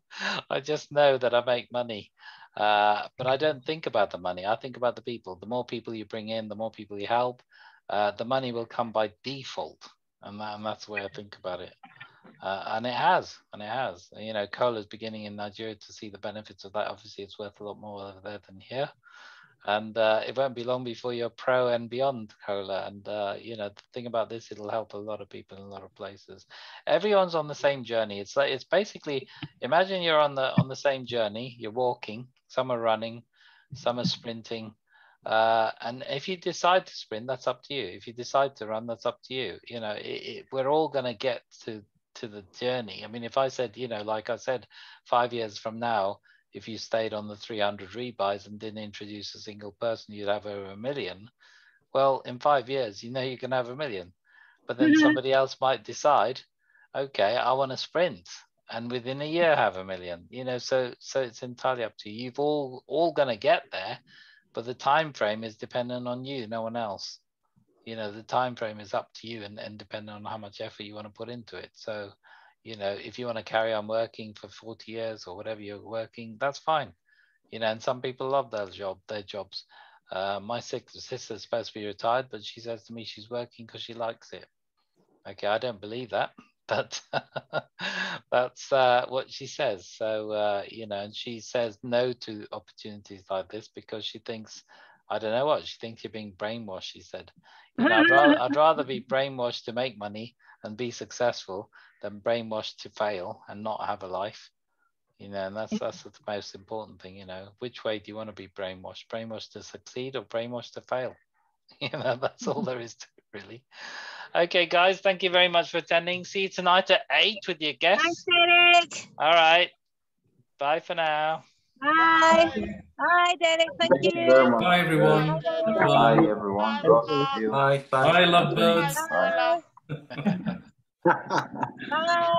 I just know that I make money, but I don't think about the money. I think about the people. The more people you bring in, the more people you help, the money will come by default, and that's the way I think about it. And it has. Kola's beginning in Nigeria to see the benefits of that. Obviously, it's worth a lot more over there than here. And it won't be long before you're pro and beyond, Kola. And, the thing about this, it'll help a lot of people in a lot of places. Everyone's on the same journey. It's basically, imagine you're on the same journey. You're walking, some are running, some are sprinting. And if you decide to sprint, that's up to you. If you decide to run, that's up to you. We're all going to get to the journey. I mean, if I said, like I said, 5 years from now, if you stayed on the 300 rebuys and didn't introduce a single person, you'd have over 1 million. Well, in 5 years, you can have 1 million. But then somebody else might decide, okay, I want to sprint and within a year have 1 million, you know, so it's entirely up to you. You've all going to get there, but the time frame is dependent on you, no one else. You know, the time frame is up to you and depending on how much effort you want to put into it. So, you know, if you want to carry on working for 40 years or whatever you're working, that's fine. You know, and some people love their jobs. My sister's supposed to be retired, but she says to me she's working because she likes it. Okay, I don't believe that, but that's what she says. So, you know, and she says no to opportunities like this because she thinks, I don't know what, she thinks you're being brainwashed, she said. You know, I'd rather be brainwashed to make money and be successful than brainwashed to fail and not have a life. You know, and that's the most important thing, you know. Which way do you want to be brainwashed? Brainwashed to succeed or brainwashed to fail? You know, that's all there is to it, really. Okay, guys, thank you very much for attending. See you tonight at 8 with your guests. Thanks, Derek. All right. Bye for now. Bye. Bye, Derek. Thank you. Very much. Bye, everyone. Bye, everyone. Bye. Bye, lovebirds. Bye. Bye.